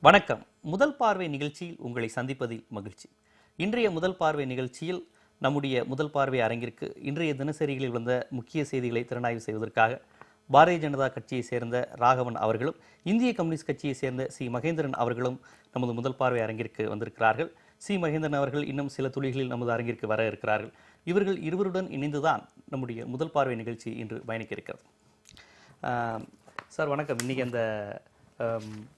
வணக்கம். முதல் பார்வை நிகழ்ச்சியில் உங்களை சந்திப்பதில் மகிழ்ச்சி. இன்றைய முதல் பார்வை நிகழ்ச்சியில் நம்முடைய முதல் பார்வை அரங்கிற்கு இன்றைய தினசரிகளில் வந்த முக்கிய செய்திகளை திறனாய்வு செய்வதற்காக பாரதிய ஜனதா கட்சியை சேர்ந்த ராகவன் அவர்களும் இந்திய கம்யூனிஸ்ட் கட்சியை சேர்ந்த சி மகேந்திரன் அவர்களும் நமது முதல் பார்வை அரங்கிற்கு வந்திருக்கிறார்கள். சி மகேந்திரன் அவர்கள் இன்னும் சில துளிகளில் நமது அரங்கிற்கு வர இருக்கிறார்கள். இவர்கள் இருவருடன் இணைந்துதான் நம்முடைய முதல் பார்வை நிகழ்ச்சி இன்று பயணிக்க இருக்கிறது. சார் வணக்கம். இன்னைக்கு அந்த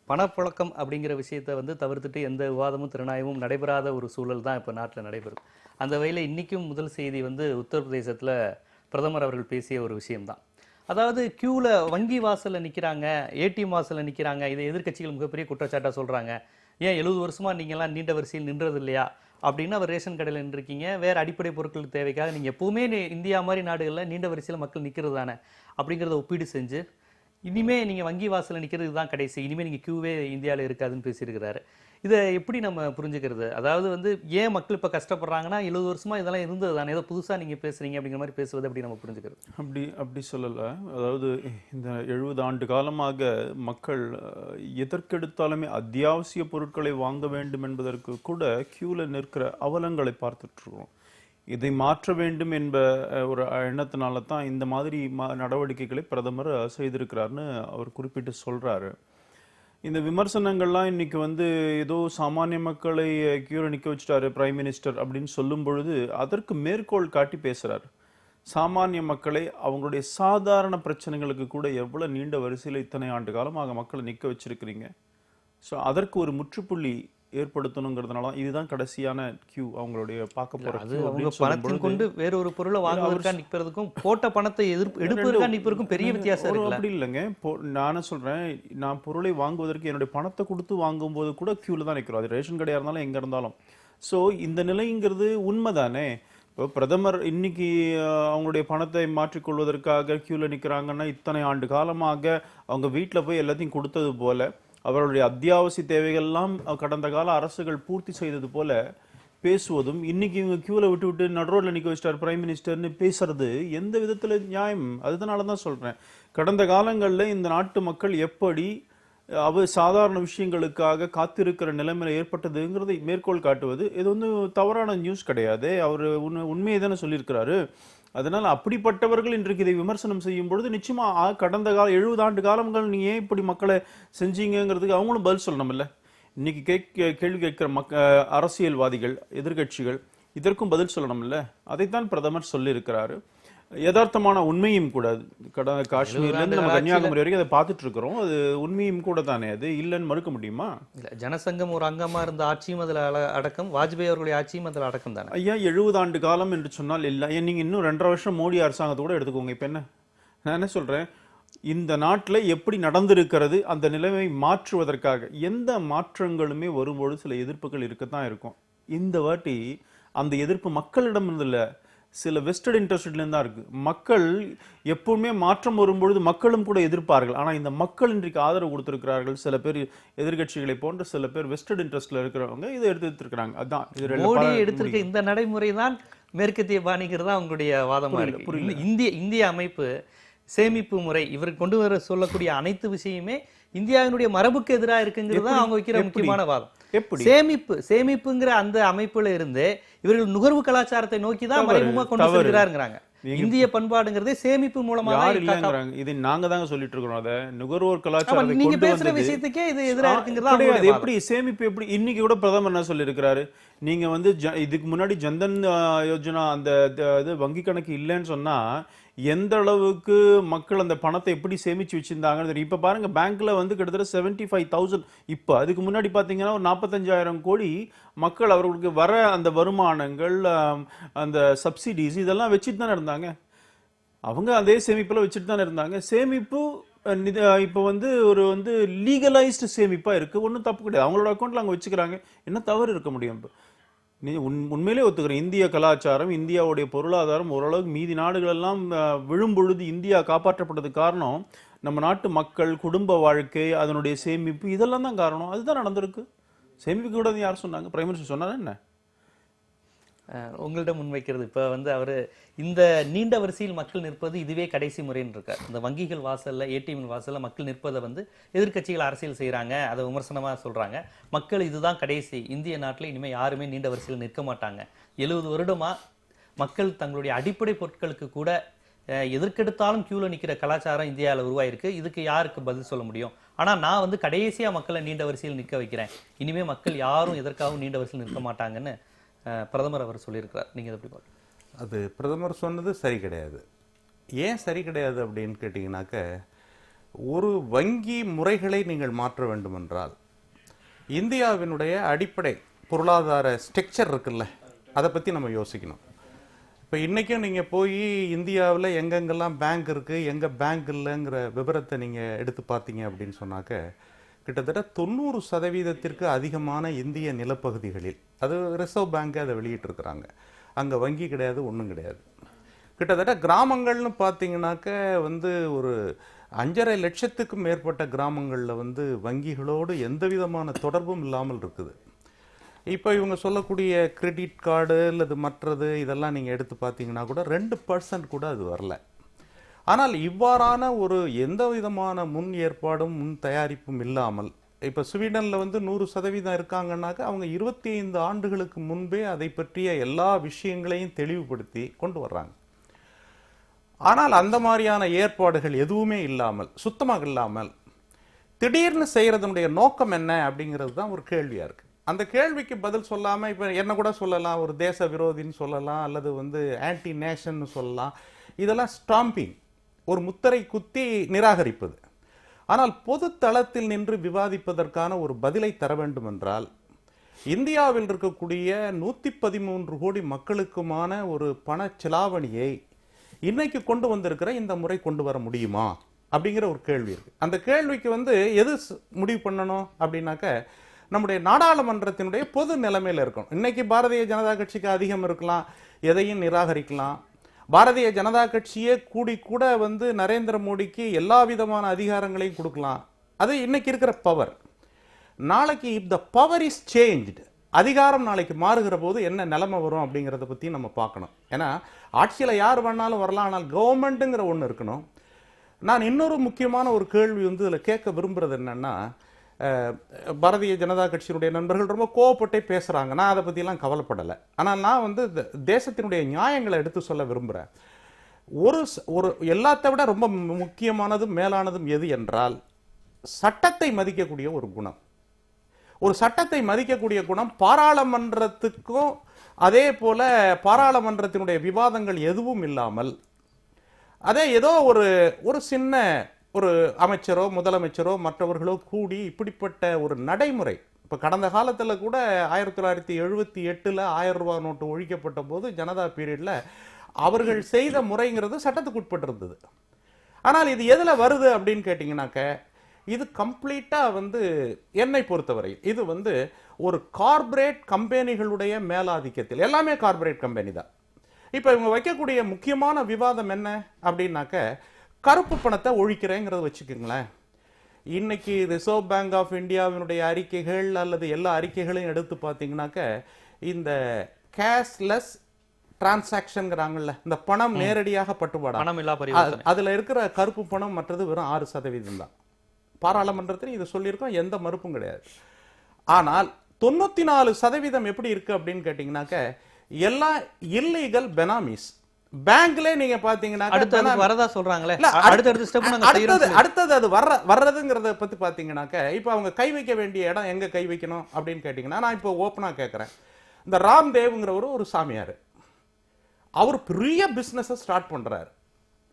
பணப்புழக்கம் அப்படிங்கிற விஷயத்தை தவிர்த்துட்டு எந்த விவாதமும் திறனாய்வும் நடைபெறாத ஒரு சூழல் தான் இப்போ நாட்டில் நடைபெறும். அந்த வகையில் இன்றைக்கும் முதல் செய்தி உத்தரப்பிரதேசத்தில் பிரதமர் அவர்கள் பேசிய ஒரு விஷயம்தான். அதாவது கியூவில் வங்கி வாசலில் நிற்கிறாங்க, ஏடிஎம் வாசலில் நிற்கிறாங்க. இதை எதிர்க்கட்சிகள் மிகப்பெரிய குற்றச்சாட்டாக சொல்கிறாங்க. ஏன் 70 வருஷமாக நீங்கள்லாம் நீண்ட வரிசையில் நின்றது இல்லையா அப்படின்னு அவர் ரேஷன் கடையில் நின்றுருக்கீங்க. வேறு அடிப்படை பொருட்கள் தேவைக்காக நீங்கள் எப்போவுமே இந்தியா மாதிரி நாடுகளில் நீண்ட வரிசையில் மக்கள் நிற்கிறது தானே அப்படிங்கிறத ஒப்பீடு செஞ்சு இனிமேல் நீங்கள் வங்கி வாசலில் நிற்கிறது தான் கடைசி, இனிமேல் நீங்கள் கியூவே இந்தியாவில் இருக்காதுன்னு பேசியிருக்கிறாரு. இதை எப்படி நம்ம புரிஞ்சுக்கிறது? அதாவது ஏன் மக்கள் இப்போ கஷ்டப்படுறாங்கன்னா 70 வருஷமாக இதெல்லாம் இருந்தது தானே, ஏதோ புதுசாக நீங்கள் பேசுகிறீங்க அப்படிங்கிற மாதிரி பேசுவது எப்படி நம்ம புரிஞ்சுக்கிறது? அப்படி சொல்லலை. அதாவது இந்த 70 ஆண்டு காலமாக மக்கள் எதற்கெடுத்தாலுமே அத்தியாவசிய பொருட்களை வாங்க வேண்டும் என்பதற்கு கூட கியூவில் நிற்கிற அவலங்களை பார்த்துட்ருக்கோம். இதை மாற்ற வேண்டும் என்ற ஒரு எண்ணத்தினால தான் இந்த மாதிரி நடவடிக்கைகளை பிரதமர் செய்திருக்கிறார்னு அவர் குறிப்பிட்டு சொல்கிறாரு. இந்த விமர்சனங்கள்லாம் இன்னைக்கு ஏதோ சாமானிய மக்களை கியூவில் நிற்க வச்சுட்டாரு பிரைம் மினிஸ்டர் அப்படின்னு சொல்லும் பொழுது அதற்கு மேற்கோள் காட்டி பேசுகிறார். சாமானிய மக்களை அவங்களுடைய சாதாரண பிரச்சனைகளுக்கு கூட எவ்வளோ நீண்ட வரிசையில் இத்தனை ஆண்டு காலமாக மக்களை நிற்க வச்சிருக்கிறீங்க. ஸோ அதற்கு ஒரு முற்றுப்புள்ளி ஏற்படுத்தணுங்கிறதுனால இதுதான் கடைசியான கியூ அவங்களுடைய பார்க்க போறது. அவங்க பணத்தை கொண்டு வேற ஒரு பொருளை வாங்குவதற்காக நிற்பதுக்கும் போட்ட பணத்தை எடுப்பதற்காக நிற்பதற்கும் பெரிய வித்தியாசம் இருக்கு. அப்படி இல்லைங்க. நானே சொல்றேன், நான் பொருளை வாங்குவதற்கு என்னுடைய பணத்தை கொடுத்து வாங்கும்போது கூட கியூல தான் நிற்கிறோம். அது ரேஷன் கடையா இருந்தாலும் எங்க இருந்தாலும். ஸோ இந்த நிலைங்கிறது உண்மைதானே. இப்போ பிரதமர் இன்னைக்கு அவங்களுடைய பணத்தை மாற்றிக்கொள்வதற்காக கியூல நிற்கிறாங்கன்னா இத்தனை ஆண்டு காலமாக அவங்க வீட்டில் போய் எல்லாத்தையும் கொடுத்தது போல அவர்களுடைய அத்தியாவசிய தேவைகள்லாம் கடந்த கால அரசுகள் பூர்த்தி செய்தது போல பேசுவதும் இன்னைக்கு இவங்க கியூவில் விட்டு நடுரோட்ல நிற்க வச்சிட்டார் பிரைம் மினிஸ்டர்னு பேசுறது எந்த விதத்துல நியாயம்? அதனால தான் சொல்றேன், கடந்த காலங்களில் இந்த நாட்டு மக்கள் எப்படி சாதாரண விஷயங்களுக்காக காத்திருக்கிற நிலைமையில ஏற்பட்டதுங்கிறதை மேற்கோள் காட்டுவது இது தவறான நியூஸ் கிடையாது. அவர் உண்மையை தானே சொல்லியிருக்கிறாரு. அதனால் அப்படிப்பட்டவர்கள் இன்றைக்கு இதை விமர்சனம் செய்யும் பொழுது நிச்சயமா கடந்த கால 70 ஆண்டு காலங்கள் நீ ஏன் இப்படி மக்களை செஞ்சீங்கிறதுக்கு அவங்களும் பதில் சொல்லணும்ல. இன்னைக்கு கேள்வி கேட்கிற அரசியல்வாதிகள், எதிர்கட்சிகள் இதற்கும் பதில் சொல்லணும்ல. அதைத்தான் பிரதமர் சொல்லியிருக்கிறாரு. யதார்த்தமான உண்மையும் கூட. காஷ்மீர்ல இருந்து நம்ம கன்னியாகுமரி வரைக்கும் அதை பார்த்துட்டு இருக்கிறோம். அது உண்மையும் கூட தானே, அது இல்லைன்னு மறுக்க முடியுமா? ஜனசங்கம் ஒரு அங்கமா இருந்த ஆட்சியும் அதில் அடக்கம், வாஜ்பாய் அவர்களுடைய ஆட்சியும் அதில் அடக்கம் தானே. ஐயா 70 ஆண்டு காலம் என்று சொன்னால் இல்லை. நீங்க இன்னும் 2.5 வருஷம் மோடி அரசாங்கத்தை கூட எடுத்துக்கோங்க. இப்ப என்ன நான் என்ன சொல்றேன், இந்த நாட்டில் எப்படி நடந்திருக்கிறது அந்த நிலைமை மாற்றுவதற்காக எந்த மாற்றங்களுமே வரும்பொழுது சில எதிர்ப்புகள் இருக்கத்தான் இருக்கும். இந்த வாட்டி அந்த எதிர்ப்பு மக்களிடம் இருந்தில்ல, சில வெஸ்டட் இன்ட்ரெஸ்ட்லேருந்து தான் இருக்கு. மக்கள் எப்பவுமே மாற்றம் வரும்பொழுது மக்களும் கூட எதிர்ப்பார்கள். ஆனால் இந்த மக்கள் இன்றைக்கு ஆதரவு கொடுத்திருக்கிறார்கள். சில பேர் எதிர்கட்சிகளை போன்ற சில பேர் வெஸ்டட் இன்ட்ரெஸ்ட்ல இருக்கிறவங்க இதை எடுத்துருக்காங்க. அதான் மோடி எடுத்திருக்க இந்த நடைமுறை தான் மேற்கத்திய பாணிங்கிறது தான் உங்களுடைய வாதமா இருக்கு. புரியல. இந்திய அமைப்பு சேமிப்பு முறை இவர் கொண்டு வர சொல்லக்கூடிய அனைத்து விஷயமே இந்தியாவினுடைய மரபுக்கு எதிராக இருக்குங்கிறது தான் அவங்க வைக்கிற முக்கியமான வாதம். எப்படி சேமிப்புங்கிற அந்த அமைப்புல இருந்து இவர்கள் நுகர்வு கலாச்சாரத்தை நோக்கி தான் மறைமுகமா கொண்டு செல்கிறாருங்கிறாங்க. இந்திய பண்பாடுங்கிறதே சேமிப்பு மூலமா இல்லைங்கிறாங்க. இது நாங்க தாங்க சொல்லிட்டு இருக்கிறோம். அதை நுகர்வோர் கலாச்சாரத்தை நீங்க பேசுற விஷயத்துக்கே இது எதிராக இருக்குங்கிறதா. எப்படி சேமிப்பு எப்படி இன்னைக்கு கூட பிரதமர் என்ன சொல்லியிருக்கிறாரு, நீங்க இதுக்கு முன்னாடி ஜன்தன் யோஜனா அந்த இது வங்கி கணக்கு இல்லைன்னு சொன்னா எந்த அளவுக்கு மக்கள் அந்த பணத்தை எப்படி சேமிச்சு வச்சிருந்தாங்கன்னு இப்ப பாருங்க. பேங்க்ல கிட்டத்தட்ட 75,000. இப்ப அதுக்கு முன்னாடி பாத்தீங்கன்னா ஒரு 45,000 கோடி மக்கள் அவர்களுக்கு வர அந்த வருமானங்கள், அந்த சப்சிடிஸ் இதெல்லாம் வச்சுட்டு தானே இருந்தாங்க. அவங்க அதே சேமிப்புல வச்சுட்டு தானே இருந்தாங்க. சேமிப்பு இப்போ ஒரு லீகலைஸ்டு சேமிப்பா இருக்கு. ஒன்றும் தப்பு கிடையாது. அவங்களோட அக்கௌண்ட்ல அங்கே வச்சுக்கிறாங்க. என்ன தவறு இருக்க முடியும்? நீ உண்மையிலே ஒத்துக்கிறேன், இந்திய கலாச்சாரம், இந்தியாவுடைய பொருளாதாரம் ஓரளவுக்கு மீதி நாடுகள் எல்லாம் விழும் பொழுது இந்தியா காப்பாற்றப்பட்டதுக்கு காரணம் நம்ம நாட்டு மக்கள், குடும்ப வாழ்க்கை, அதனுடைய சேமிப்பு இதெல்லாம் தான் காரணம். அதுதான் நடந்திருக்கு. சேமிப்பு கூடாது யார் சொன்னாங்க? பிரைம் மினிஸ்டர் சொன்னாரு என்ன? உங்கள்ட்ட முன்வைக்கிறது இப்போ வந்து அவர் இந்த நீண்ட வரிசையில் மக்கள் நிற்பது இதுவே கடைசி முறைன்னு இருக்கார். இந்த வங்கிகள் வாசல்ல, ஏடிஎம் வாசல்ல மக்கள் நிற்பதை வந்து எதிர்க்கட்சிகள் அரசியல் செய்கிறாங்க, அதை விமர்சனமாக சொல்றாங்க. மக்கள் இதுதான் கடைசி, இந்திய நாட்டில் இனிமேல் யாருமே நீண்ட வரிசையில் நிற்க மாட்டாங்க. 70 வருடமா மக்கள் தங்களுடைய அடிப்படை பொருட்களுக்கு கூட எதற்கெடுத்தாலும் கியூல நிற்கிற கலாச்சாரம் இந்தியாவில் உருவாயிருக்கு. இதுக்கு யாருக்கு பதில் சொல்ல முடியும்? ஆனா நான் வந்து கடைசியா மக்களை நீண்ட வரிசையில் நிற்க வைக்கிறேன், இனிமே மக்கள் யாரும் எதற்காகவும் நீண்ட வரிசையில் நிற்க மாட்டாங்கன்னு பிரதமர் அவர் சொல்லியிருக்கிறார். நீங்க எப்படி பார்க்க? அது பிரதமர் சொன்னது சரி கிடையாது. ஏன் சரி கிடையாது அப்படின்னு கேட்டிங்கனாக்க, ஒரு வங்கி முறைகளை நீங்கள் மாற்ற வேண்டும் என்றால் இந்தியாவினுடைய அடிப்படை பொருளாதார ஸ்ட்ரக்சர் இருக்குல்ல, அதை பற்றி நம்ம யோசிக்கணும். இப்போ இன்றைக்கும் நீங்கள் போய் இந்தியாவில் எங்கெங்கெல்லாம் பேங்க் இருக்குது, எங்கே பேங்க் இல்லைங்கிற விவரத்தை நீங்கள் எடுத்து பார்த்தீங்க அப்படின்னு சொன்னாக்க, கிட்டத்தட்ட 90% அதிகமான இந்திய நிலப்பகுதிகளில், அது ரிசர்வ் பேங்க் அதை வெளியிட்டிருக்கிறாங்க, அங்கே வங்கி கிடையாது, ஒன்றும் கிடையாது. கிட்டத்தட்ட கிராமங்கள்னு பார்த்தீங்கன்னாக்க வந்து ஒரு 5.5 லட்சத்துக்கும் மேற்பட்ட கிராமங்களில் வந்து வங்கிகளோடு எந்த விதமான தொடர்பும் இல்லாமல் இருக்குது. இப்போ இவங்க சொல்லக்கூடிய கிரெடிட் கார்டு அல்லது மற்றது இதெல்லாம் நீங்கள் எடுத்து பார்த்தீங்கன்னா கூட 2% கூட அது வரல. ஆனால் இவ்வாறான ஒரு எந்த விதமான முன் ஏற்பாடும் முன் தயாரிப்பும் இல்லாமல், இப்போ ஸ்வீடனில் வந்து 100% இருக்காங்கன்னாக்க அவங்க 25 ஆண்டுகளுக்கு முன்பே அதை பற்றிய எல்லா விஷயங்களையும் தெளிவுபடுத்தி கொண்டு வர்றாங்க. ஆனால் அந்த மாதிரியான ஏற்பாடுகள் எதுவுமே இல்லாமல், சுத்தமாக இல்லாமல் திடீர்னு செய்கிறதுனுடைய நோக்கம் என்ன அப்படிங்கிறது தான் ஒரு கேள்வியாக இருக்குது. அந்த கேள்விக்கு பதில் சொல்லாமல் இப்போ என்ன கூட சொல்லலாம், ஒரு தேச விரோதின்னு சொல்லலாம், அல்லது வந்து ஆன்டி நேஷன்னு சொல்லலாம். இதெல்லாம் ஸ்டாம்பிங், ஒரு முத்திரை குத்தி நிராகரிப்பது. ஆனால் பொது தளத்தில் நின்று விவாதிப்பதற்கான ஒரு பதிலை தர வேண்டும் என்றால், இந்தியாவில் இருக்கக்கூடிய 113 கோடி மக்களுக்குமான ஒரு பண செலாவணியை இன்னைக்கு கொண்டு வந்திருக்கிற இந்த முறை கொண்டு வர முடியுமா அப்படிங்கிற ஒரு கேள்வி இருக்கு. அந்த கேள்விக்கு வந்து எது முடிவு பண்ணணும் அப்படின்னாக்க, நம்முடைய நாடாளுமன்றத்தினுடைய பொது நிலைமையில் இருக்கணும். இன்னைக்கு பாரதிய ஜனதா கட்சிக்கு அதிகம் இருக்கலாம், எதையும் நிராகரிக்கலாம். பாரதிய ஜனதா கட்சியே கூடி கூட வந்து நரேந்திர மோடிக்கு எல்லா விதமான அதிகாரங்களையும் கொடுக்கலாம். அது இன்னைக்கு இருக்கிற பவர். நாளைக்கு if the power is changed, அதிகாரம் நாளைக்கு மாறுகிற போது என்ன நிலைமை வரும் அப்படிங்கிறத பற்றி நம்ம பார்க்கணும். ஏன்னா ஆட்சியில் யார் வேணாலும் வரலாம், ஆனால் கவர்மெண்ட்டுங்கிற ஒன்று இருக்கணும். நான் இன்னொரு முக்கியமான ஒரு கேள்வி வந்து இதில் கேட்க விரும்புகிறது என்னன்னா, பாரதிய ஜனதா கட்சியினுடைய நண்பர்கள் ரொம்ப கோவப்பட்டே பேசுகிறாங்க. நான் அதை பற்றிலாம் கவலைப்படலை. ஆனால் நான் வந்து தேசத்தினுடைய நியாயங்களை எடுத்து சொல்ல விரும்புகிறேன். ஒரு எல்லாத்த விட ரொம்ப முக்கியமானதும் மேலானதும் எது என்றால், சட்டத்தை மதிக்கக்கூடிய ஒரு குணம். ஒரு சட்டத்தை மதிக்கக்கூடிய குணம் பாராளுமன்றத்துக்கும், அதே போல பாராளுமன்றத்தினுடைய விவாதங்கள் எதுவும் இல்லாமல், அதே ஏதோ ஒரு சின்ன ஒரு அமைச்சரோ முதலமைச்சரோ மற்றவர்களோ கூடி இப்படிப்பட்ட ஒரு நடைமுறை. இப்போ கடந்த காலத்தில் கூட 1978 1000 ரூபாய் நோட்டு ஒழிக்கப்பட்ட போது ஜனதா பீரியடில் அவர்கள் செய்த முறைங்கிறது சட்டத்துக்கு உட்பட்டிருந்தது. ஆனால் இது எதில் வருது அப்படின்னு கேட்டிங்கனாக்க, இது கம்ப்ளீட்டாக வந்து என்னை பொறுத்தவரை இது வந்து ஒரு கார்ப்பரேட் கம்பெனிகளுடைய மேலாதிக்கத்தில், எல்லாமே கார்ப்பரேட் கம்பெனி தான். இப்போ இவங்க வைக்கக்கூடிய முக்கியமான விவாதம் என்ன அப்படின்னாக்க, கருப்பு பணத்தை ஒழிக்கிறேங்கிறத வச்சுக்கோங்களேன். இன்னைக்கு ரிசர்வ் பேங்க் ஆஃப் இந்தியாவினுடைய அறிக்கைகள் அல்லது எல்லா அறிக்கைகளையும் எடுத்து பார்த்தீங்கன்னாக்க, இந்த கேஷ்லெஸ் டிரான்சாக்ஷன்ங்கிறாங்கல்ல, இந்த பணம் நேரடியாக பட்டுவாடா, அதில் இருக்கிற கருப்பு பணம் மற்றது வெறும் 6% தான். பாராளுமன்றத்தில் இது சொல்லியிருக்கோம், எந்த மறுப்பும் கிடையாது. ஆனால் 94% எப்படி இருக்கு அப்படின்னு கேட்டீங்கன்னாக்க, எல்லாம் இல்லீகல் பெனாமிஸ். பேங்க்ல நீங்க பாத்தீங்கன்னா வரதா சொல்றாங்களே, அடுத்தது அது வர்றதுங்கிறத பத்தி பாத்தீங்கன்னாக்க, இப்ப அவங்க கை வைக்க வேண்டிய இடம் எங்க கை வைக்கணும் அப்படின்னு கேட்டீங்கன்னா, நான் இப்போ ஓப்பனா கேட்கறேன். இந்த ராம்தேவ்ங்கிறவரு ஒரு சாமியார், அவர் பெரிய பிசினஸ் ஸ்டார்ட் பண்றாரு.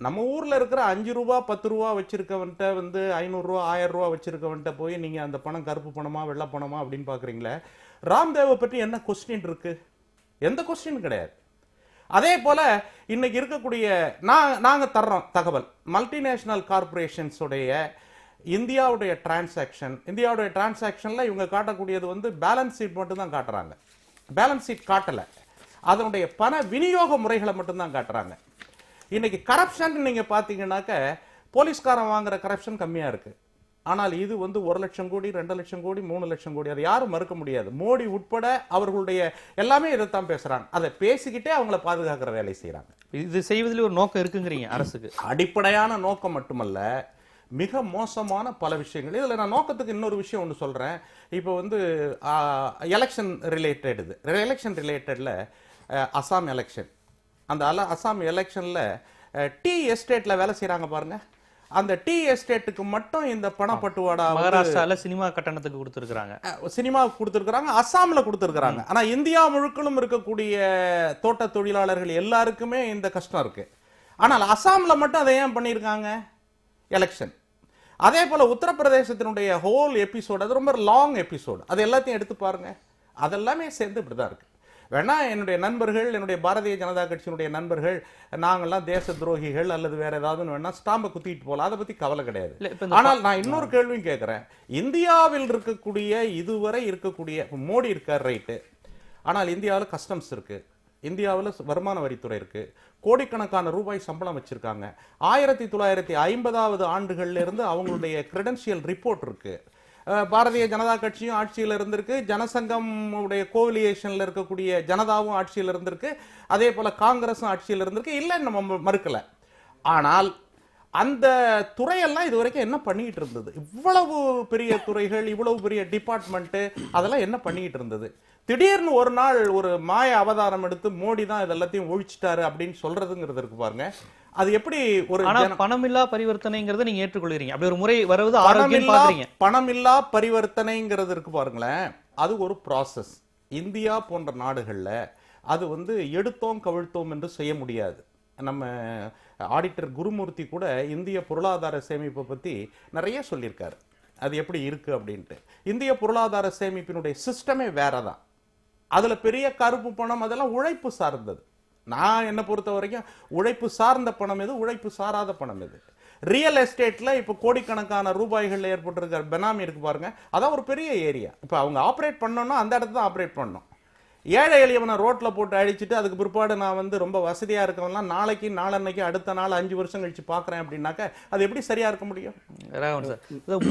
நம்ம ஊர்ல இருக்கிற 5 ரூபா 10 ரூபா வச்சிருக்கவன்ட்ட வந்து 500 ரூபா 1000 ரூபா வச்சிருக்கவன்ட்ட போய் நீங்க அந்த பணம் கருப்பு பணமா வெள்ளை பணமா அப்படின்னு பாக்குறீங்களே, ராம்தேவை பற்றி என்ன கொஸ்டின் இருக்கு? எந்த கொஸ்டின் கிடையாது. அதே போல இன்னைக்கு இருக்கக்கூடிய நாங்க தர்றோம் தகவல், மல்டிநேஷனல் கார்பரேஷன்ஸ் உடைய இந்தியாவுடைய டிரான்சாக்ஷன்ல இவங்க காட்டக்கூடியது வந்து பேலன்ஸ் ஷீட் மட்டும் தான் காட்டுறாங்க. பேலன்ஸ் ஷீட் காட்டல, அதனுடைய பண விநியோக முறைகளை மட்டும் தான் காட்டுறாங்க. இன்னைக்கு கரப்ஷன் நீங்க பாத்தீங்கன்னாக்க, போலீஸ்காரன் வாங்குற கரப்ஷன் கம்மியா இருக்கு, ஆனால் இது வந்து 1 லட்சம் கோடி, 2 லட்சம் கோடி, 3 லட்சம் கோடி, அதை யாரும் மறுக்க முடியாது. மோடி உட்பட அவர்களுடைய எல்லாமே இதைத்தான் பேசுறாங்க. அதை பேசிக்கிட்டே அவங்கள பாதுகாக்கிற வேலை செய்யறாங்க. இது செய்வதில் ஒரு நோக்கம் இருக்குங்கிறீங்க அரசுக்கு? அடிப்படையான நோக்கம் மட்டுமல்ல, மிக மோசமான பல விஷயங்கள். இதில் நான் நோக்கத்துக்கு இன்னொரு விஷயம் ஒன்று சொல்கிறேன். இப்போ வந்து எலெக்ஷன் ரிலேட்டடில் அசாம் எலெக்ஷன், அந்த அசாம் எலெக்ஷனில் டீ எஸ்டேட்டில் வேலை செய்கிறாங்க பாருங்க, அந்த டீ எஸ்டேட்டுக்கு மட்டும் இந்த பணப்பட்டுவாடா மகாராஷ்டிரால சினிமா கட்டணத்துக்கு கொடுத்துருக்காங்க, சினிமாவுக்கு கொடுத்துருக்குறாங்க, அசாமில் கொடுத்துருக்குறாங்க. ஆனால் இந்தியா முழுக்களும் இருக்கக்கூடிய தோட்ட தொழிலாளர்கள் எல்லாருக்குமே இந்த கஷ்டம் இருக்கு. ஆனால் அசாமில் மட்டும் அதை ஏன் பண்ணியிருக்காங்க? எலெக்ஷன். அதே போல உத்தரப்பிரதேசத்தினுடைய ஹோல் எபிசோடு, அது ரொம்ப லாங் எபிசோடு, அது எல்லாத்தையும் எடுத்து பாருங்க. அதெல்லாமே சேர்ந்து இப்படிதான் இருக்கு. வேணா என்னுடைய நண்பர்கள், என்னுடைய பாரதிய ஜனதா கட்சியினுடைய நண்பர்கள், நாங்கள்லாம் தேச துரோகிகள் அல்லது வேற ஏதாவது வேணா ஸ்டாம்பை குத்திட்டு போகலாம், அதை பத்தி கவலை கிடையாது. ஆனால் நான் இன்னொரு கேள்வியும் கேட்கிறேன். இந்தியாவில் இருக்கக்கூடிய இதுவரை இருக்கக்கூடிய மோடி இருக்கார் ரைட்டு, ஆனால் இந்தியாவில் கஸ்டம்ஸ் இருக்கு, இந்தியாவில் வருமான வரித்துறை இருக்கு, கோடிக்கணக்கான ரூபாய் சம்பளம் வச்சிருக்காங்க. 1950வது ஆண்டுகள்ல இருந்து அவங்களுடைய கிரெடென்ஷியல் ரிப்போர்ட் இருக்கு. பாரதிய ஜனதா கட்சியும் ஆட்சியில் இருந்திருக்கு, ஜனசங்கம் உடைய கோலியேஷன்ல இருக்கக்கூடிய ஜனதாவும் ஆட்சியில் இருந்திருக்கு, அதே போல காங்கிரஸும் ஆட்சியில் இருந்திருக்கு, இல்லை நம்ம மறுக்கல. ஆனால் அந்த துறையெல்லாம் இதுவரைக்கும் என்ன பண்ணிட்டு இருந்தது? இவ்வளவு பெரிய துறைகள், இவ்வளவு பெரிய டிபார்ட்மெண்ட், அதெல்லாம் என்ன பண்ணிட்டு இருந்தது? திடீர்னு ஒரு நாள் ஒரு மாய அவதாரம் எடுத்து மோடி தான் இதெல்லாத்தையும் ஒழிச்சிட்டாரு அப்படின்னு சொல்றதுங்கிறது இருக்கு பாருங்க. அது எப்படி ஒரு பணமில்லா பரிவர்த்தனைங்கிறத நீங்க ஏற்றுக்கொள்கிறீங்க? அப்படி ஒரு முறை வருவது ஆரோக்கியம் பாக்குறீங்க. பணமில்லா பரிவர்த்தனைங்கிறது இருக்கு பாருங்களேன், அது ஒரு ப்ராசஸ். இந்தியா போன்ற நாடுகள்ல அது வந்து எடுத்தோம் கவிழ்த்தோம் என்று செய்ய முடியாது. நம்ம ஆடிட்டர் குருமூர்த்தி கூட இந்திய பொருளாதார சேமிப்பை பத்தி நிறைய சொல்லியிருக்காரு, அது எப்படி இருக்கு அப்படின்ட்டு. இந்திய பொருளாதார சேமிப்பினுடைய சிஸ்டமே வேறதான். அதுல பெரிய கருப்பு பணம் அதெல்லாம் உழைப்பு சார்ந்தது. நான் என்ன பொறுத்த வரைக்கும் உழைப்பு சார்ந்த பணம் எது, உழைப்பு சாராத பணம் எது? ரியல் எஸ்டேட்ல இப்ப கோடிக்கணக்கான ரூபாய்கள் ஏற்பட்டிருக்கிற பெனாமி இருக்கு பாருங்க, அதான் ஒரு பெரிய ஏரியா. இப்ப அவங்க ஆப்ரேட் பண்ணோம்னா அந்த இடத்துல தான் ஆப்ரேட் பண்ணணும். ஏழை எளியவனை ரோட்ல போட்டு அழிச்சிட்டு அதுக்கு பிற்பாடு நான் வந்து ரொம்ப வசதியா இருக்கவங்கலாம் நாளைக்கு நாளன்னைக்கு அடுத்த நாள் 5 வருஷம் கழிச்சு பாக்குறேன் அப்படின்னாக்க அது எப்படி சரியா இருக்க முடியும்?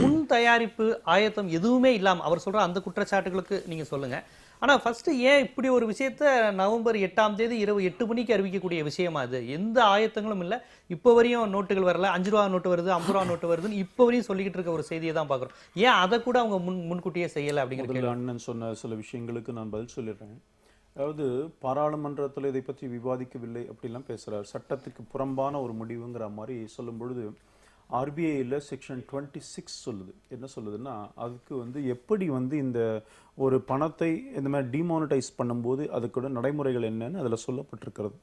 முன் தயாரிப்பு ஆயத்தம் எதுவுமே இல்லாம அவர் சொல்ற அந்த குற்றச்சாட்டுகளுக்கு நீங்க சொல்லுங்க. ஆனா ஃபர்ஸ்ட் ஏன் இப்படி ஒரு விஷயத்த நவம்பர் 8ஆம் தேதி இரவு 8 மணிக்கு அறிவிக்கக்கூடிய விஷயமா அது? எந்த ஆயத்தங்களும் இல்ல, இப்போ வரையும் நோட்டுகள் வரல, 5 ரூபா நோட்டு வருது, 50 ரூபா நோட்டு வருதுன்னு இப்போ வரையும் சொல்லிக்கிட்டு இருக்க ஒரு செய்தியை தான் பாக்குறோம். ஏன் அதை கூட அவங்க முன்கூட்டியே செய்யல அப்படிங்கிற அண்ணன் சொன்ன சில விஷயங்களுக்கு நான் பதில் சொல்லிடுறேன். அதாவது பாராளுமன்றத்தில் இதை பற்றி விவாதிக்கவில்லை அப்படிலாம் பேசுறாரு. சட்டத்துக்கு புறம்பான ஒரு முடிவுங்கிற மாதிரி சொல்லும் பொழுது ஆர்பிஐயில் செக்ஷன் 26 சொல்லுது. என்ன சொல்லுதுன்னா, அதுக்கு வந்து எப்படி வந்து இந்த ஒரு பணத்தை இந்த மாதிரி டிமானிட்டைஸ் பண்ணும்போது அதுக்கூட நடைமுறைகள் என்னன்னு அதில் சொல்லப்பட்டிருக்கிறது.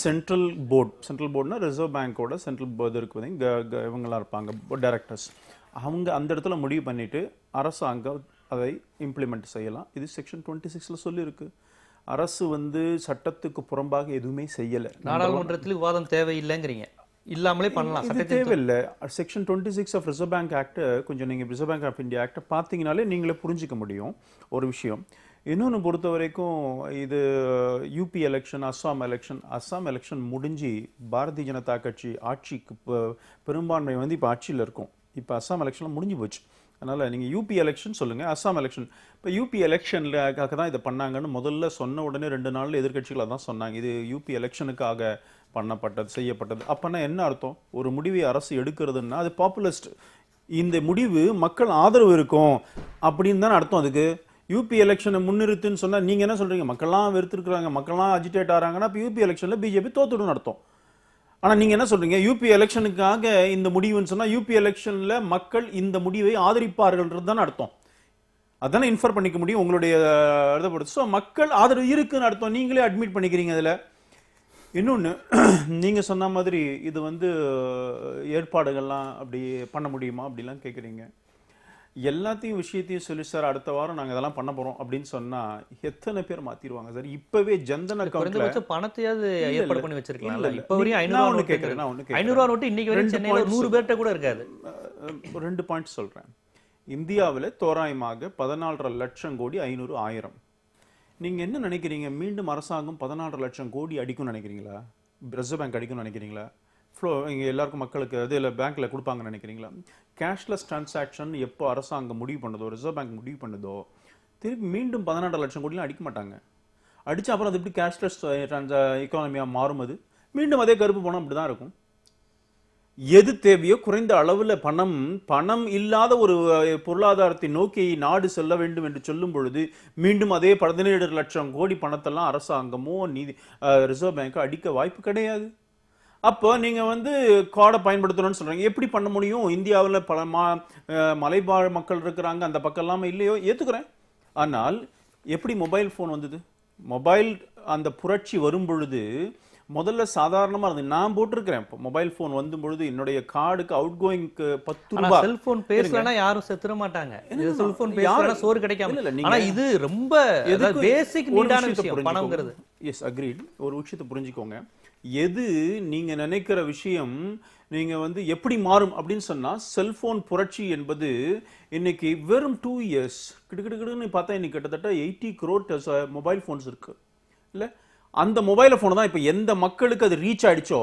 சென்ட்ரல் போர்டுனா ரிசர்வ் பேங்கோட சென்ட்ரல் போர்டு இருக்குது, இவங்களாம் இருப்பாங்க டைரக்டர்ஸ், அவங்க அந்த இடத்துல முடிவு பண்ணிட்டு அரசாங்கம் அதை இம்ப்ளிமெண்ட் செய்யலாம். இது செக்ஷன் 26ல சொல்லியிருக்கு. அரசு வந்து சட்டத்துக்கு புறம்பாக எதுவுமே செய்யலை. நாடாளுமன்றத்தில் விவாதம் தேவையில்லைங்கிறீங்க, இல்லாமலே பண்ணலாம், இது தேவையில்லை. Section 26 of reserve bank act, கொஞ்சம் நீங்கள் ரிசர்வ் பேங்க் ஆஃப் இந்தியா ஆக்டை பார்த்தீங்கனாலே நீங்களே புரிஞ்சிக்க முடியும் ஒரு விஷயம். இன்னொன்று பொறுத்த வரைக்கும் இது யூபி எலெக்ஷன், அஸ்ஸாம் எலெக்ஷன் முடிஞ்சு பாரதிய ஜனதா கட்சி ஆட்சிக்கு பெரும்பான்மை வந்து இப்போ ஆட்சியில் இருக்கும். இப்போ அஸ்ஸாம் எலெக்ஷன்லாம் முடிஞ்சு போச்சு. அதனால் நீங்கள் யூபி எலெக்ஷன் சொல்லுங்கள், அஸ்ஸாம் எலெக்ஷன். இப்போ யூபி எலெக்ஷனுக்காக தான் இதை பண்ணாங்கன்னு முதல்ல சொன்ன உடனே 2 நாளில் எதிர்கட்சிகளாக தான் சொன்னாங்க இது யூபி எலெக்ஷனுக்காக செய்யப்பட்டது. அப்போனா என்ன அர்த்தம்? ஒரு முடிவை அரசு எடுக்கிறதுன்னா அது பாப்புலிஸ்ட், இந்த முடிவு மக்கள் ஆதரவு இருக்கும் அப்படின்னு தானே அர்த்தம். அதுக்கு யூபி எலெக்ஷனை முன்னிறுத்துன்னு சொன்னால் நீங்கள் என்ன சொல்கிறீங்க? மக்கள்லாம் வெறுத்துருக்குறாங்க, மக்கள்லாம் அஜிடேட் ஆகிறாங்கன்னா இப்போ யூபி எலெக்ஷனில் பிஜேபி தோத்துடுன்னு அர்த்தம். ஆனால் நீங்கள் என்ன சொல்கிறீங்க? யூபி எலெக்ஷனுக்காக இந்த முடிவுன்னு சொன்னால் யூபி எலெக்ஷனில் மக்கள் இந்த முடிவை ஆதரிப்பார்கள்ன்றது தானே அர்த்தம். அதானே இன்ஃபர் பண்ணிக்க முடியும் உங்களுடைய இதை பொறுத்து. ஸோ மக்கள் ஆதரவு இருக்குன்னு அர்த்தம், நீங்களே அட்மிட் பண்ணிக்கிறீங்க அதில். இன்னொன்று, நீங்கள் சொன்ன மாதிரி இது வந்து ஏற்பாடுகள்லாம் அப்படி பண்ண முடியுமா அப்படிலாம் கேட்குறீங்க. எல்லாத்தையும் விஷயத்தையும் சொல்லி சார் அடுத்த வாரம் நாங்கள் இதெல்லாம் பண்ண போகிறோம் அப்படின்னு சொன்னால் எத்தனை பேர் மாற்றிடுவாங்க சார்? இப்போவே ஜன்தன் அக்கௌண்ட்ல பணத்தையாவது ஏற்பாடு பண்ணி வச்சிருக்கலாம். இப்போ வரையும் 500 நோட்டு இன்னைக்கு வரைக்கும் சென்னையில் 100 பேர்கிட்ட கூட இருக்காது. 2 பாயிண்ட் சொல்கிறேன். இந்தியாவில் தோராயமாக 14.5 லட்சம் கோடி 500 ஆயிரம். நீங்கள் என்ன நினைக்கிறீங்க? மீண்டும் அரசாங்கம் 14.5 லட்சம் கோடி அடிக்கும்னு நினைக்கிறீங்களா? ரிசர்வ் பேங்க் அடிக்கும்னு நினைக்கிறீங்களா? ஃப்ளோ இங்கே எல்லாருக்கும் மக்களுக்கு அதில் பேங்க்கில் கொடுப்பாங்கன்னு நினைக்கிறீங்களா? கேஷ்லெஸ் டிரான்சாக்ஷன் எப்போ அரசாங்கம் முடிவு பண்ணுதோ, ரிசர்வ் பேங்க் முடிவு பண்ணுதோ, திருப்பி மீண்டும் 16 லட்சம் கோடிலாம் அடிக்க மாட்டாங்க. அடிச்சு அப்புறம் அது எப்படி கேஷ்லெஸ் எக்கானமியாக மாறும்? அது மீண்டும் அதே கருப்பு பணம் அப்படி தான் இருக்கும். எது தேவையோ குறைந்த அளவில் பணம் இல்லாத ஒரு பொருளாதாரத்தை நோக்கி நாடு செல்ல வேண்டும் என்று சொல்லும் பொழுது மீண்டும் அதே 17 லட்சம் கோடி பணத்தெல்லாம் அரசாங்கமோ ரிசர்வ் பேங்கோ அடிக்க வாய்ப்பு கிடையாது. அப்போ நீங்க கார்டை பயன்படுத்தணும்னு சொல்றீங்க. எப்படி பண்ண முடியும்? இந்தியாவில் பல மலைவாழ் மக்கள் இருக்கிறாங்க, அந்த பக்கம் எல்லாமே இல்லையோ, ஏத்துக்கிறேன். ஆனால் எப்படி மொபைல் ஃபோன் வந்தது? மொபைல் அந்த புரட்சி வரும் பொழுது முதல்ல சாதாரணமா இருந்தது. நான் போட்டிருக்கிறேன். மொபைல் போன் வந்து பொழுது என்னுடைய கார்டுக்கு அவுட் கோயிங்க்கு 10 ரூபாய். செல்போன் பேசலனா யாரும் செத்துற மாட்டாங்க. இது செல்போன் பேசலனா சோறு கிடைக்காம. ஆனா இது ரொம்ப பேசிக் நீடான விஷயம் பணம்ங்கிறது. S, agreed. ஒரு விஷயத்தை புரிஞ்சுக்கோங்க. எது நீங்க நினைக்கிற விஷயம் நீங்க எப்படி மாறும் அப்படின்னு சொன்னா, செல்போன் புரட்சி என்பது இன்னைக்கு வெறும் 2 இயர்ஸ் கிட்டத்தட்ட பார்த்தா இன்னைக்கு கிட்டத்தட்ட 80 crore மொபைல் போன்ஸ் இருக்கு இல்ல? அந்த மொபைல் போன் தான் இப்ப எந்த மக்களுக்கு அது ரீச் ஆயிடுச்சோ,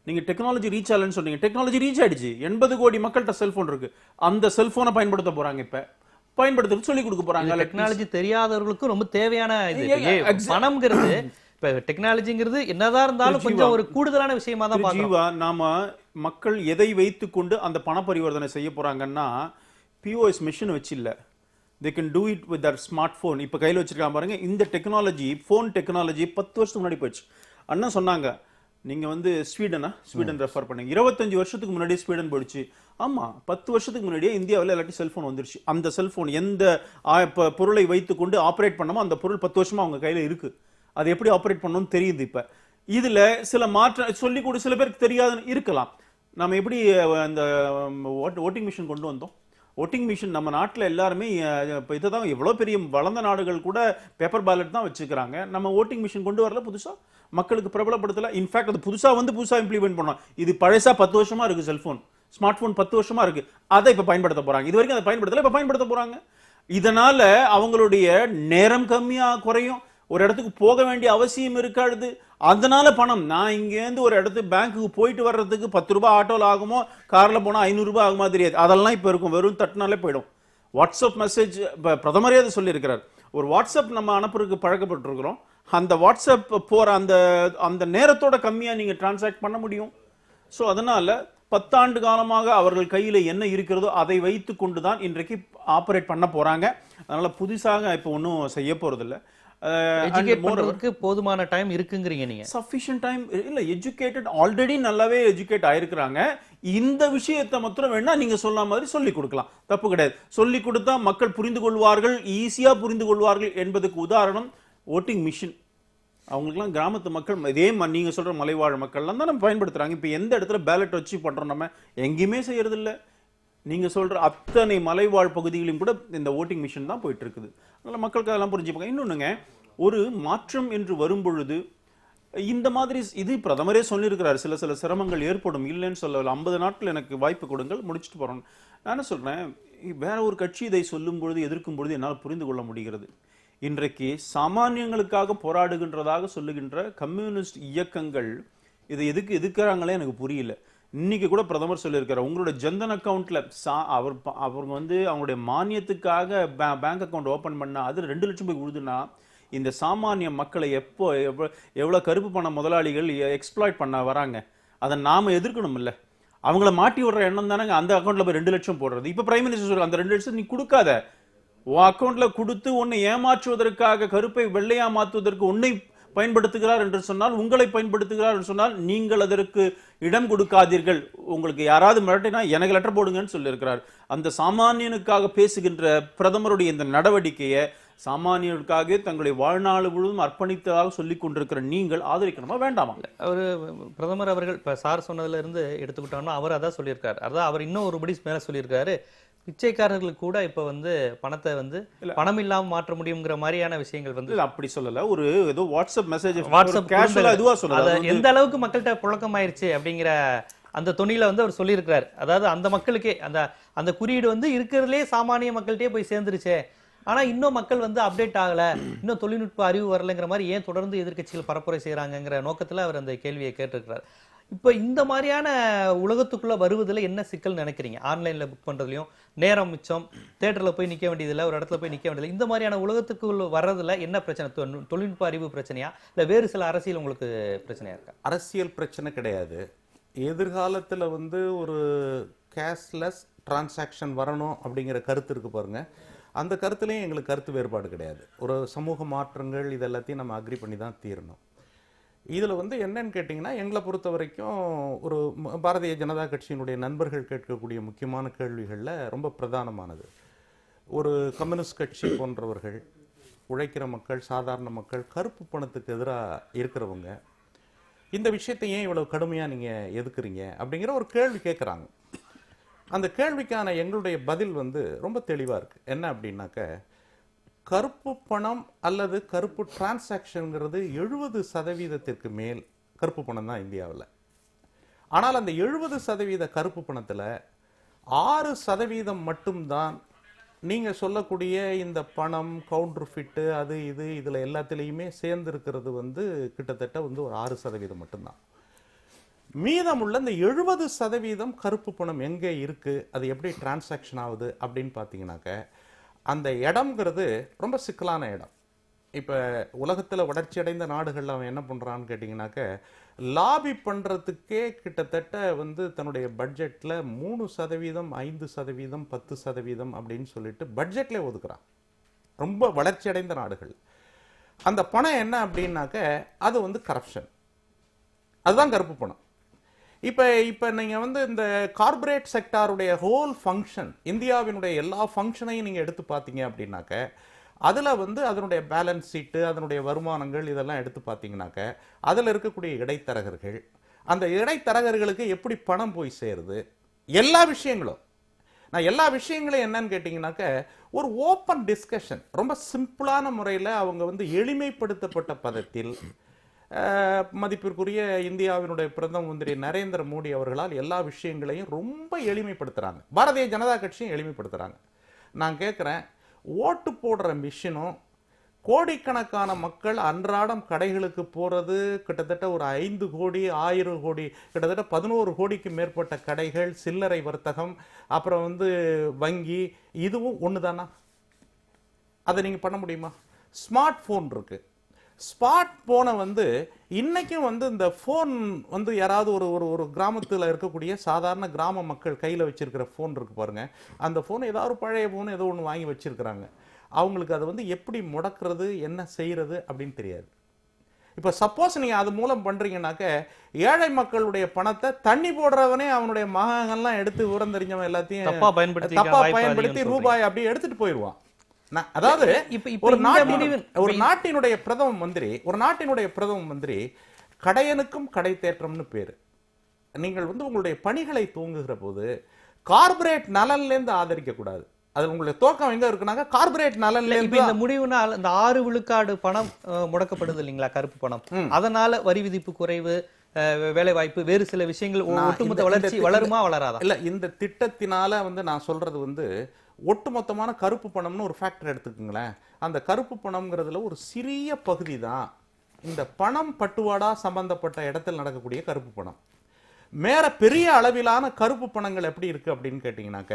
நீங்க டெக்னாலஜி ரீச் ஆகலன்னு சொன்னீங்க, டெக்னாலஜி ரீச் ஆயிடுச்சு. 80 கோடி மக்கள்கிட்ட செல்போன் இருக்கு. அந்த செல்போனை பயன்படுத்த போறாங்க. இப்ப பயன்படுத்துறது சொல்லி கொடுக்க போறாங்க. டெக்னாலஜி தெரியாதவர்களுக்கு ரொம்ப தேவையான இது பணம்ங்கிறது. இப்ப டெக்னாலஜிங்கிறது என்னதான் இருந்தாலும் கொஞ்சம் ஒரு கூடுதலான விஷயமா தான் பாக்குறோம். நாம மக்கள் எதை வைத்துக்கொண்டு அந்த பண பரிவர்த்தனை செய்ய போறாங்கன்னா, POS மிஷின் வச்சு இல்ல, they can do it with their smartphone. இப்ப கையில வச்சிருக்காங்க பாருங்க. இந்த டெக்னாலஜி, போன் டெக்னாலஜி 10 வருஷத்துக்கு முன்னாடி போயிடுச்சு. அண்ணா சொன்னாங்க, நீங்க ஸ்வீடன் ரெஃபர் பண்ணீங்க. 25 வருஷத்துக்கு முன்னாடி ஸ்வீடன் போயிடுச்சு. ஆமா, 10 வருஷத்துக்கு முன்னாடியே இந்தியாவில் எல்லாத்தையும் செல்போன் வந்துருச்சு. அந்த செல்போன் எந்த பொருளை வைத்துக்கொண்டு ஆப்ரேட் பண்ணமோ அந்த பொருள் 10 வருஷமா அவங்க கையில இருக்கு. அது எப்படி ஆப்ரேட் பண்ணணும்னு தெரியுது. இப்ப இதுல சில மாற்றம் சொல்லி கூட சில பேருக்கு தெரியாதுன்னு இருக்கலாம். நம்ம எப்படி அந்த ஓட்டிங் மிஷின் கொண்டு வந்தோம்? ஓட்டிங் மிஷின் நம்ம நாட்டில் எல்லாருமே இப்போ இதை தான் எவ்வளோ பெரிய வளர்ந்த நாடுகள் கூட பேப்பர் பேலட் தான் வச்சுக்கிறாங்க. நம்ம ஓட்டிங் மிஷின் கொண்டு வரல, புதுசாக மக்களுக்கு பிரபலப்படுத்தல. இன்ஃபேக்ட் அது புதுசாக இம்ப்ளிமெண்ட் பண்ணோம். இது பழசா 10 வருஷமா இருக்கு. செல்போன், ஸ்மார்ட் போன் 10 வருஷமா இருக்கு. அதை இப்போ பயன்படுத்த போறாங்க. இது வரைக்கும் அதை பயன்படுத்தல, இப்போ பயன்படுத்த போறாங்க. இதனால அவங்களுடைய நேரம் கம்மியா குறையும். ஒரு இடத்துக்கு போக வேண்டிய அவசியம் இருக்காது. அதனால பணம், நான் இங்கேருந்து ஒரு இடத்துக்கு பேங்க்குக்கு போயிட்டு வர்றதுக்கு 10 ரூபாய் ஆட்டோல ஆகுமோ, கார்ல போனா 500 ரூபாய் ஆகுமா தெரியாது. அதெல்லாம் இப்ப இருக்கும். வெறும் தட்டினாலே போயிடும். வாட்ஸ்அப் மெசேஜ் பிரதமரே அதை சொல்லி இருக்கிறார். ஒரு வாட்ஸ்அப் நம்ம அனுப்புறதுக்கு பழக்கப்பட்டிருக்கிறோம். அந்த வாட்ஸ்அப் போற அந்த நேரத்தோட கம்மியா நீங்க டிரான்சாக்ட் பண்ண முடியும். ஸோ அதனால 10 ஆண்டு காலமாக அவர்கள் கையில என்ன இருக்கிறதோ அதை வைத்து கொண்டுதான் இன்றைக்கு ஆபரேட் பண்ண போறாங்க. அதனால புதுசாக இப்ப ஒன்றும் செய்ய போறது இல்லை. எஜுகேட் பண்றதுக்கு போதுமான டைம் இருக்குங்கறீங்க நீங்க? சஃபிஷியன்ட் டைம் இல்ல. எஜுகேட்டட் ஆல்ரெடி நல்லாவே எஜுகேட் ஆயிருக்கிறாங்க. இந்த விஷயத்தை மாத்திரம் வேணா நீங்க சொன்ன மாதிரி சொல்லி கொடுக்கலாம், தப்பு கிடையாது. சொல்லி கொடுத்தா மக்கள் புரிந்து கொள்வார்கள், ஈஸியா புரிந்து கொள்வார்கள் என்பதுக்கு உதாரணம் ஓட்டிங் மிஷின். அவங்களுக்குலாம் கிராமத்து மக்கள் இதே நீங்க சொல்ற மலைவாழ் மக்கள்லாம் தான் நம்ம பயன்படுத்துறாங்க. இப்ப எந்த இடத்துல பேலட் வச்சு பண்றோம்? நம்ம எங்கேயுமே செய்யறது இல்லை. நீங்க சொல்ற அத்தனை மலைவாழ் பகுதிகளிலும் கூட இந்த ஓட்டிங் மிஷின் தான் போயிட்டு இருக்குது. அதனால மக்களுக்கு அதெல்லாம் புரிஞ்சுப்பாங்க. இன்னொன்னுங்க, ஒரு மாற்றம் என்று வரும் பொழுது இந்த மாதிரி இது பிரதமரே சொல்லியிருக்கிறார், சில சிரமங்கள் ஏற்படும், இல்லைன்னு சொல்லல. 50 நாட்கள் எனக்கு வாய்ப்பு கொடுங்கள், முடிச்சுட்டு போறோம். நான் என்ன சொல்றேன், வேற ஒரு கட்சி இதை சொல்லும் பொழுது எதிர்க்கும் பொழுது என்னால் புரிந்து கொள்ள முடிகிறது. இன்றைக்கு சாமானியங்களுக்காக போராடுகின்றதாக சொல்லுகின்ற கம்யூனிஸ்ட் இயக்கங்கள் இதை எதுக்கு எதிர்க்கிறாங்களே எனக்கு புரியல. இன்னைக்கு கூட பிரதமர் சொல்லியிருக்காரு, உங்களோட ஜன்தன் அக்கௌண்ட்ல அவங்க அவங்களுடைய மானியத்துக்காக பேங்க் அக்கௌண்ட் ஓபன் பண்ணா அது 2 லட்சம் போய் விழுதுன்னா, இந்த சாமானிய மக்களை எவ்வளவு கருப்பு பண முதலாளிகள் எக்ஸ்ப்ளாய்ட் பண்ண வராங்க, அதை நாம எதிர்க்கணும் இல்ல? அவங்கள மாட்டி விடுற எண்ணம் தானே அந்த அக்கௌண்ட்ல போய் 2 லட்சம் போடுறது. இப்ப பிரைம் மினிஸ்டர் சொல்ற அந்த 2 லட்சம் நீ கொடுக்காத, உன் அக்கௌண்ட்ல கொடுத்து உன்னை ஏமாற்றுவதற்காக, கருப்பை வெள்ளையா மாற்றுவதற்கு உன்னை பயன்படுத்துகிறார் என்று சொன்னால், உங்களை பயன்படுத்துகிறார் என்று சொன்னால் நீங்கள் அதற்கு இடம் கொடுக்காதீர்கள். உங்களுக்கு யாராவது மிரட்டினா எனக்கு லெட்டர் போடுங்கன்னு சொல்லியிருக்கிறார். அந்த சாமானியனுக்காக பேசுகின்ற பிரதமருடைய இந்த நடவடிக்கையை சாமானியர்களுக்காக தங்களுடைய வாழ்நாள் முழுவதும் அர்ப்பணித்ததாக சொல்லிக் கொண்டிருக்கிற நீங்கள் ஆதரிக்கணுமா வேண்டாமா? ஒரு பிரதமர் அவர்கள் இப்ப சார் சொன்னதுல இருந்து எடுத்துக்கிட்டோம்னா அவர் அதான் சொல்லியிருக்காரு. அதான் அவர் இன்னும் ஒரு படி மேல சொல்லியிருக்காரு, பிச்சைக்காரர்களுக்கு கூட இப்ப பணத்தை பணம் இல்லாம மாற்ற முடியுங்கிற மாதிரியான விஷயங்கள் அப்படி சொல்லல. ஒரு ஏதோ வாட்ஸ்அப் மெசேஜ் எந்த அளவுக்கு மக்கள்கிட்ட புழக்கம் ஆயிருச்சு அப்படிங்கிற அந்த தொனியில அவர் சொல்லியிருக்கிறார். அதாவது அந்த மக்களுக்கே அந்த குறியீடு இருக்கிறதுலே சாமானிய மக்கள்கிட்டே போய் சேர்ந்துருச்சே, ஆனா இன்னும் மக்கள் அப்டேட் ஆகல, இன்னும் தொழில்நுட்ப அறிவு வரலைங்கிற மாதிரி ஏன் தொடர்ந்து எதிர்க்கட்சிகள் பரப்புரை செய்யறாங்கிற நோக்கத்துல அவர் அந்த கேள்வியை கேட்டிருக்கிறார். இப்போ இந்த மாதிரியான உலகத்துக்குள்ள வருவதில் என்ன சிக்கல் நினைக்கிறீங்க? ஆன்லைன்ல புக் பண்றதுலயும் நேரம் மிச்சம், தியேட்டர்ல போய் நிக்க வேண்டியதில்லை, ஒரு இடத்துல போய் நிக்க வேண்டியதில்லை. இந்த மாதிரியான உலகத்துக்குள்ள வர்றதுல என்ன பிரச்சனை? தொழில்நுட்ப அறிவு பிரச்சனையா, இல்ல வேறு சில அரசியல் உங்களுக்கு பிரச்சனையா இருக்கா? அரசியல் பிரச்சனை கிடையாது. எதிர்காலத்துல வந்து ஒரு கேஷ்லெஸ் டிரான்சாக்ஷன் வரணும் அப்படிங்கிற கருத்து இருக்கு பாருங்க. அந்த கருத்துலையும் எங்களுக்கு கருத்து வேறுபாடு கிடையாது. ஒரு சமூக மாற்றங்கள் இது எல்லாத்தையும் நம்ம அக்ரி பண்ணி தான் தீரணும். இதில் வந்து என்னன்னு கேட்டிங்கன்னா, எங்களை பொறுத்த வரைக்கும் ஒரு பாரதிய ஜனதா கட்சியினுடைய நண்பர்கள் கேட்கக்கூடிய முக்கியமான கேள்விகளில் ரொம்ப பிரதானமானது. ஒரு கம்யூனிஸ்ட் கட்சி போன்றவர்கள், உழைக்கிற மக்கள், சாதாரண மக்கள், கருப்பு பணத்துக்கு எதிராக இருக்கிறவங்க, இந்த விஷயத்தை ஏன் இவ்வளவு கடுமையாக நீங்கள் எதுக்குறீங்க அப்படிங்கிற ஒரு கேள்வி கேட்குறாங்க. அந்த கேள்விக்கான எங்களுடைய பதில் வந்து ரொம்ப தெளிவாக இருக்குது. என்ன அப்படின்னாக்க, கருப்பு பணம் அல்லது கருப்பு டிரான்சாக்ஷன்ங்கிறது 70% மேல் கருப்பு பணம் தான் இந்தியாவில். ஆனால் அந்த 70% கருப்பு பணத்தில் 6% மட்டும்தான் நீங்கள் சொல்லக்கூடிய இந்த பணம், கவுண்டர் ஃபிட்டு, அது இது இதில் எல்லாத்துலேயுமே சேர்ந்து இருக்கிறது வந்து கிட்டத்தட்ட வந்து ஒரு 6% மட்டும்தான். மீதமுள்ள இந்த 70% கருப்பு பணம் எங்கே இருக்கு, அது எப்படி டிரான்சாக்ஷன் ஆகுது அப்படின்னு பார்த்தீங்கன்னாக்க, அந்த இடம்ங்கிறது ரொம்ப சிக்கலான இடம். இப்போ உலகத்தில் வளர்ச்சி அடைந்த நாடுகளில் அவன் என்ன பண்ணுறான்னு கேட்டிங்கனாக்க, லாபி பண்ணுறதுக்கே கிட்டத்தட்ட வந்து தன்னுடைய பட்ஜெட்டில் 3%, 5%, 10% அப்படின்னு சொல்லிட்டு பட்ஜெட்லேயே ஒதுக்குறான் ரொம்ப வளர்ச்சி அடைந்த நாடுகள். அந்த பணம் என்ன அப்படின்னாக்க, அது வந்து கரப்ஷன், அதுதான் கருப்பு பணம். இப்போ நீங்கள் வந்து இந்த கார்பரேட் செக்டாருடைய ஹோல் ஃபங்க்ஷன், இந்தியாவினுடைய எல்லா ஃபங்க்ஷனையும் நீங்கள் எடுத்து பார்த்தீங்க அப்படின்னாக்க, அதில் வந்து அதனுடைய பேலன்ஸ் ஷீட்டு, அதனுடைய வருமானங்கள் இதெல்லாம் எடுத்து பார்த்தீங்கன்னாக்க, அதில் இருக்கக்கூடிய இடைத்தரகர்கள், அந்த இடைத்தரகர்களுக்கு எப்படி பணம் போய் சேருது, எல்லா விஷயங்களும் நான் எல்லா விஷயங்களும் என்னன்னு கேட்டிங்கனாக்க, ஒரு ஓப்பன் டிஸ்கஷன், ரொம்ப சிம்பிளான முறையில் அவங்க வந்து எளிமைப்படுத்தப்பட்ட பதத்தில் மதிப்பிற்குரிய இந்தியாவினுடைய பிரதம மந்திரி நரேந்திர மோடி அவர்களால் எல்லா விஷயங்களையும் ரொம்ப எளிமைப்படுத்துகிறாங்க. பாரதிய ஜனதா கட்சியும் எளிமைப்படுத்துகிறாங்க. நான் கேட்குறேன், ஓட்டு போடுற மிஷினும் கோடிக்கணக்கான மக்கள் அன்றாடம் கடைகளுக்கு போகிறது, கிட்டத்தட்ட ஒரு 5 கோடி 1000 கோடி, கிட்டத்தட்ட 11 கோடிக்கு மேற்பட்ட கடைகள், சில்லறை வர்த்தகம், அப்புறம் வந்து வங்கி, இதுவும் ஒன்று தானா? அதை நீங்கள் பண்ண முடியுமா? ஸ்மார்ட் ஃபோன் இருக்கு. ஸ்மார்ட் போனை வந்து இன்னைக்கும் வந்து இந்த ஃபோன் வந்து யாராவது ஒரு ஒரு ஒரு கிராமத்தில் இருக்கக்கூடிய சாதாரண கிராம மக்கள் கையில் வச்சிருக்கிற ஃபோன் இருக்கு பாருங்க, அந்த ஃபோன் ஏதாவது ஒரு பழைய ஃபோன் ஏதோ ஒன்று வாங்கி வச்சிருக்கிறாங்க. அவங்களுக்கு அதை வந்து எப்படி முடக்கிறது, என்ன செய்யறது அப்படின்னு தெரியாது. இப்போ சப்போஸ் நீங்கள் அது மூலம் பண்ணுறீங்கன்னாக்க, ஏழை மக்களுடைய பணத்தை தண்ணி போடுறவனே அவனுடைய மகன்லாம் எடுத்து விவரம் தெரிஞ்சவன் எல்லாத்தையும் தப்பா பயன்படுத்தி ரூபாய் அப்படியே எடுத்துட்டு போயிடுவான். அதாவது ஒரு நாட்டினுடைய பிரதம மந்திரி கடையனுக்கும் கடை தேற்றம்னு பேரு. நீங்கள் வந்து உங்களுடைய பணிகளை துவங்குகிற போது கார்பரேட் நலன்ல இருந்து ஆதரிக்க கூடாது. அது உங்களுடைய தோக்கம் எங்க இருக்குனாக்க கார்பரேட் நலன்ல இருந்து. இந்த முடிவுனால் இந்த 6 விழுக்காடு பணம் முடக்கப்படுது இல்லைங்களா, கருப்பு பணம். அதனால வரி விதிப்பு குறைவு, வேலை வாய்ப்பு, வேறு சில விஷயங்கள் ஒட்டுமொத்த வளர்ச்சி வளருமா வளராதா? இல்ல, இந்த திட்டத்தினால வந்து நான் சொல்றது வந்து ஒட்டுமொத்தமான கருப்பு பணம்னு ஒரு ஃபேக்டர் எடுத்துக்கோங்களேன். அந்த கருப்பு பணம்ங்கிறதுல ஒரு சிறிய பகுதி தான் இந்த பணம் பட்டுவாடா சம்பந்தப்பட்ட இடத்தில் நடக்கக்கூடிய கருப்பு பணம். மேற பெரிய அளவிலான கருப்பு பணங்கள் எப்படி இருக்கு அப்படின்னு கேட்டீங்கன்னாக்க,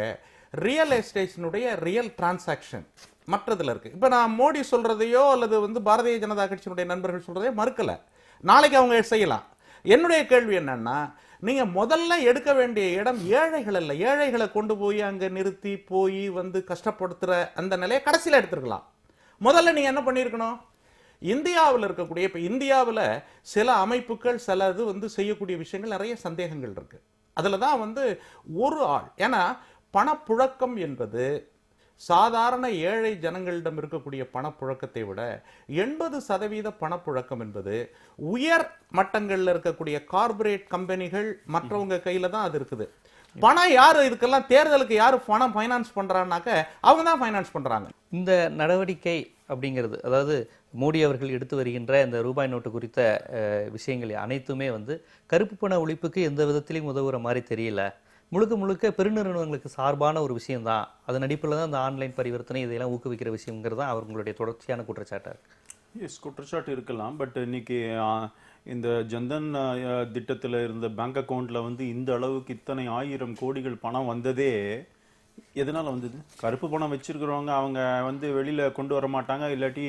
ரியல் எஸ்டேட்னுடைய ரியல் டிரான்சாக்ஷன் மற்றதுல இருக்கு. இப்ப நான் மோடி சொல்றதையோ அல்லது வந்து பாரதிய ஜனதா கட்சியினுடைய நண்பர்கள் சொல்றதையோ மறுக்கல, நாளைக்கு அவங்க செய்யலாம். என்னுடைய கேள்வி என்னன்னா, நீங்க முதல்ல எடுக்க வேண்டிய இடம் ஏழைகள் அல்ல. ஏழைகளை கொண்டு போய் அங்க நிறுத்தி போய் வந்து கஷ்டப்படுத்துற அந்த நிலையை கடைசியில் எடுத்துருக்கலாம். முதல்ல நீங்க என்ன பண்ணிருக்கணும், இந்தியாவில் இருக்கக்கூடிய, இப்ப இந்தியாவில் சில அமைப்புகள் சிலது வந்து செய்யக்கூடிய விஷயங்கள் நிறைய சந்தேகங்கள் இருக்கு. அதுலதான் வந்து ஒரு ஆள், ஏன்னா பணப்புழக்கம் என்பது சாதாரண ஏழை ஜனங்களிடம் இருக்கக்கூடிய பணப்புழக்கத்தை விட 80% பணப்புழக்கம் என்பது உயர் மட்டங்களில் இருக்கக்கூடிய கார்பரேட் கம்பெனிகள் மற்றவங்க கையில தான் அது இருக்குது. பணம் யாரு இதுக்கெல்லாம், தேர்தலுக்கு யாரு பணம் ஃபைனான்ஸ் பண்றாங்கனாக்க அவங்க தான் ஃபைனான்ஸ் பண்றாங்க. இந்த நடவடிக்கை அப்படிங்கிறது, அதாவது மோடி அவர்கள் எடுத்து வருகின்ற இந்த ரூபாய் நோட்டு குறித்த விஷயங்கள் அனைத்துமே வந்து கருப்பு பண ஒழிப்புக்கு எந்த விதத்திலையும் உதவுற மாதிரி தெரியல. முழுக்க முழுக்க பெருநிறுவனங்களுக்கு சார்பான ஒரு விஷயம் தான். அதன் அடிப்படையில் தான் அந்த ஆன்லைன் பரிவர்த்தனை இதெல்லாம் ஊக்குவிக்கிற விஷயங்கிறது தான் அவர்களுடைய தொடர்ச்சியான குற்றச்சாட்டாக இருக்கு. எஸ், குற்றச்சாட்டு இருக்கலாம். பட் இன்னைக்கு இந்த ஜன்தன் திட்டத்தில் இருந்த பேங்க் அக்கௌண்ட்ல வந்து இந்த அளவுக்கு இத்தனை 1000 கோடிகள் பணம் வந்ததே எதனால வந்தது? கருப்பு பணம் வச்சிருக்கிறவங்க அவங்க வந்து வெளியில கொண்டு வர மாட்டாங்க, இல்லாட்டி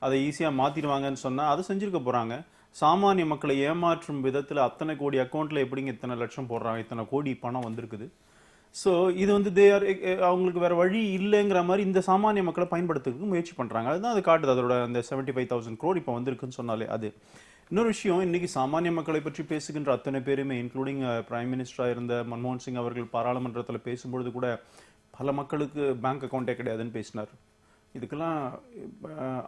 அதை ஈஸியா மாத்திடுவாங்கன்னு சொன்னா அதை செஞ்சிருக்க போறாங்க. சாமானிய மக்களை ஏமாற்றும் விதத்துல அத்தனை கோடி அக்கௌண்ட்ல எப்படிங்க இத்தனை லட்சம் போடுறாங்க, இத்தனை கோடி பணம் வந்திருக்குது. ஸோ இது வந்து அவங்களுக்கு வேற வழி இல்லைங்கிற மாதிரி இந்த சாமானிய மக்களை பயன்படுத்துறதுக்கு முயற்சி பண்றாங்க. அதுதான் அது காட்டுது. அதோட அந்த 75,000 crore இப்போ வந்திருக்குன்னு சொன்னாலே அது. இன்னொரு விஷயம், இன்னைக்கு சாமானிய மக்களை பற்றி பேசுகின்ற அத்தனை பேருமே இன்க்ளூடிங் பிரைம் மினிஸ்டரா இருந்த மன்மோகன் சிங் அவர்கள் பாராளுமன்றத்தில் பேசும்பொழுது கூட பல மக்களுக்கு பேங்க் அக்கௌண்ட்டே கிடையாதுன்னு பேசினார். இதுக்கெல்லாம்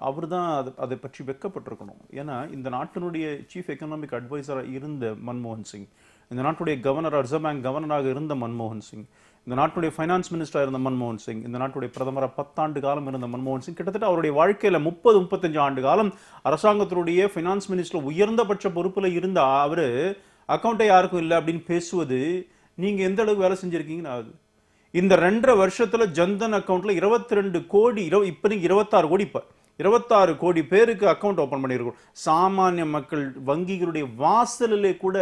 அவர் தான் அதை பற்றி வெக்கப்பட்டிருக்கணும். ஏன்னா இந்த நாட்டினுடைய சீஃப் எக்கனாமிக் அட்வைசராக இருந்த மன்மோகன் சிங், இந்த நாட்டுடைய கவர்னர், ரிசர்வ் பேங்க் கவர்னராக இருந்த மன்மோகன் சிங், இந்த நாட்டுடைய ஃபைனான்ஸ் மினிஸ்டராக இருந்த மன்மோகன் சிங், இந்த நாட்டுடைய பிரதமராக 10 ஆண்டு காலம் இருந்த மன்மோகன் சிங், கிட்டத்தட்ட அவருடைய வாழ்க்கையில 30-35 ஆண்டு காலம் அரசாங்கத்தினுடைய ஃபைனான்ஸ் மினிஸ்டர் உயர்ந்தபட்ச பொறுப்புல இருந்த அவரு அக்கௌண்ட்டே யாருக்கும் இல்லை அப்படின்னு பேசுவது நீங்க எந்த அளவுக்கு வேலை செஞ்சிருக்கீங்கன்னு ஆகுது. இந்த 2.5 வருஷத்துல ஜன்தன் அக்கௌண்ட்ல 22 கோடி, இப்ப நீங்க 26 கோடி, இப்ப 26 கோடி பேருக்கு அக்கௌண்ட் ஓபன் பண்ணிருக்கோம். சாமானிய மக்கள் வங்கிகளுடைய வாசலிலே கூட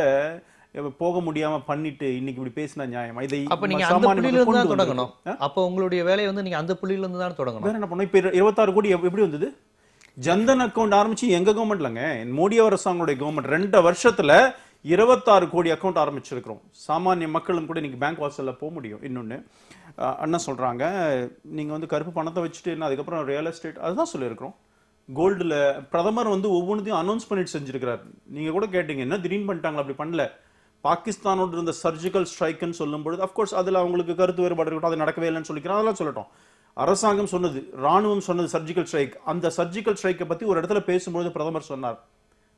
போக முடியாம பண்ணிட்டு இன்னைக்கு இப்படி பேசினா நியாயமா? இதை அப்ப நீங்க அந்த புள்ளியில இருந்து தான் தொடங்கணும். அப்ப உங்களுடைய வேலையை வந்து நீங்க அந்த புள்ளியில இருந்து தான் தொடங்கணும். வேற என்ன பண்ணணும்? இப்ப 26 கோடி எப்படி வந்தது? ஜன்தன் அக்கௌண்ட் ஆரம்பிச்சு எங்க கவர்மெண்ட்லங்க, மோடி அரசாங்களுடைய கவர்மெண்ட் 2 வருஷத்துல 26 கோடி அக்கௌண்ட் ஆரம்பிச்சிருக்கிறோம். சாமானிய மக்களும் கூட இன்னைக்கு பேங்க் வாசல்ல போக முடியும். இன்னொன்னு அண்ணா சொல்றாங்க, நீங்க வந்து கருப்பு பணத்தை வச்சுட்டு என்ன அதுக்கப்புறம் ரியல் எஸ்டேட், அதுதான் சொல்லியிருக்கிறோம். கோல்டுல பிரதமர் வந்து ஒவ்வொன்றையும் அனௌன்ஸ் பண்ணிட்டு செஞ்சிருக்கிறார். நீங்க கூட கேட்டீங்க என்ன திடீர்னு பண்ணிட்டாங்க? அப்படி பண்ணல. பாகிஸ்தானோட இருந்த சர்ஜிக்கல் ஸ்ட்ரைக்குன்னு சொல்லும்போது அஃப்கோர்ஸ் அதுல அவங்களுக்கு கருத்து வேறுபாடு இருக்கட்டும், அது நடக்கவே இல்லைன்னு சொல்லிக்கிறோம், அதெல்லாம் சொல்லட்டும். அரசாங்கம் சொன்னது, ராணுவம் சொன்னது சர்ஜிக்கல் ஸ்ட்ரைக். அந்த சர்ஜிக்கல் ஸ்ட்ரைக்கை பத்தி ஒரு இடத்துல பேசும்போது பிரதமர் சொன்னார்,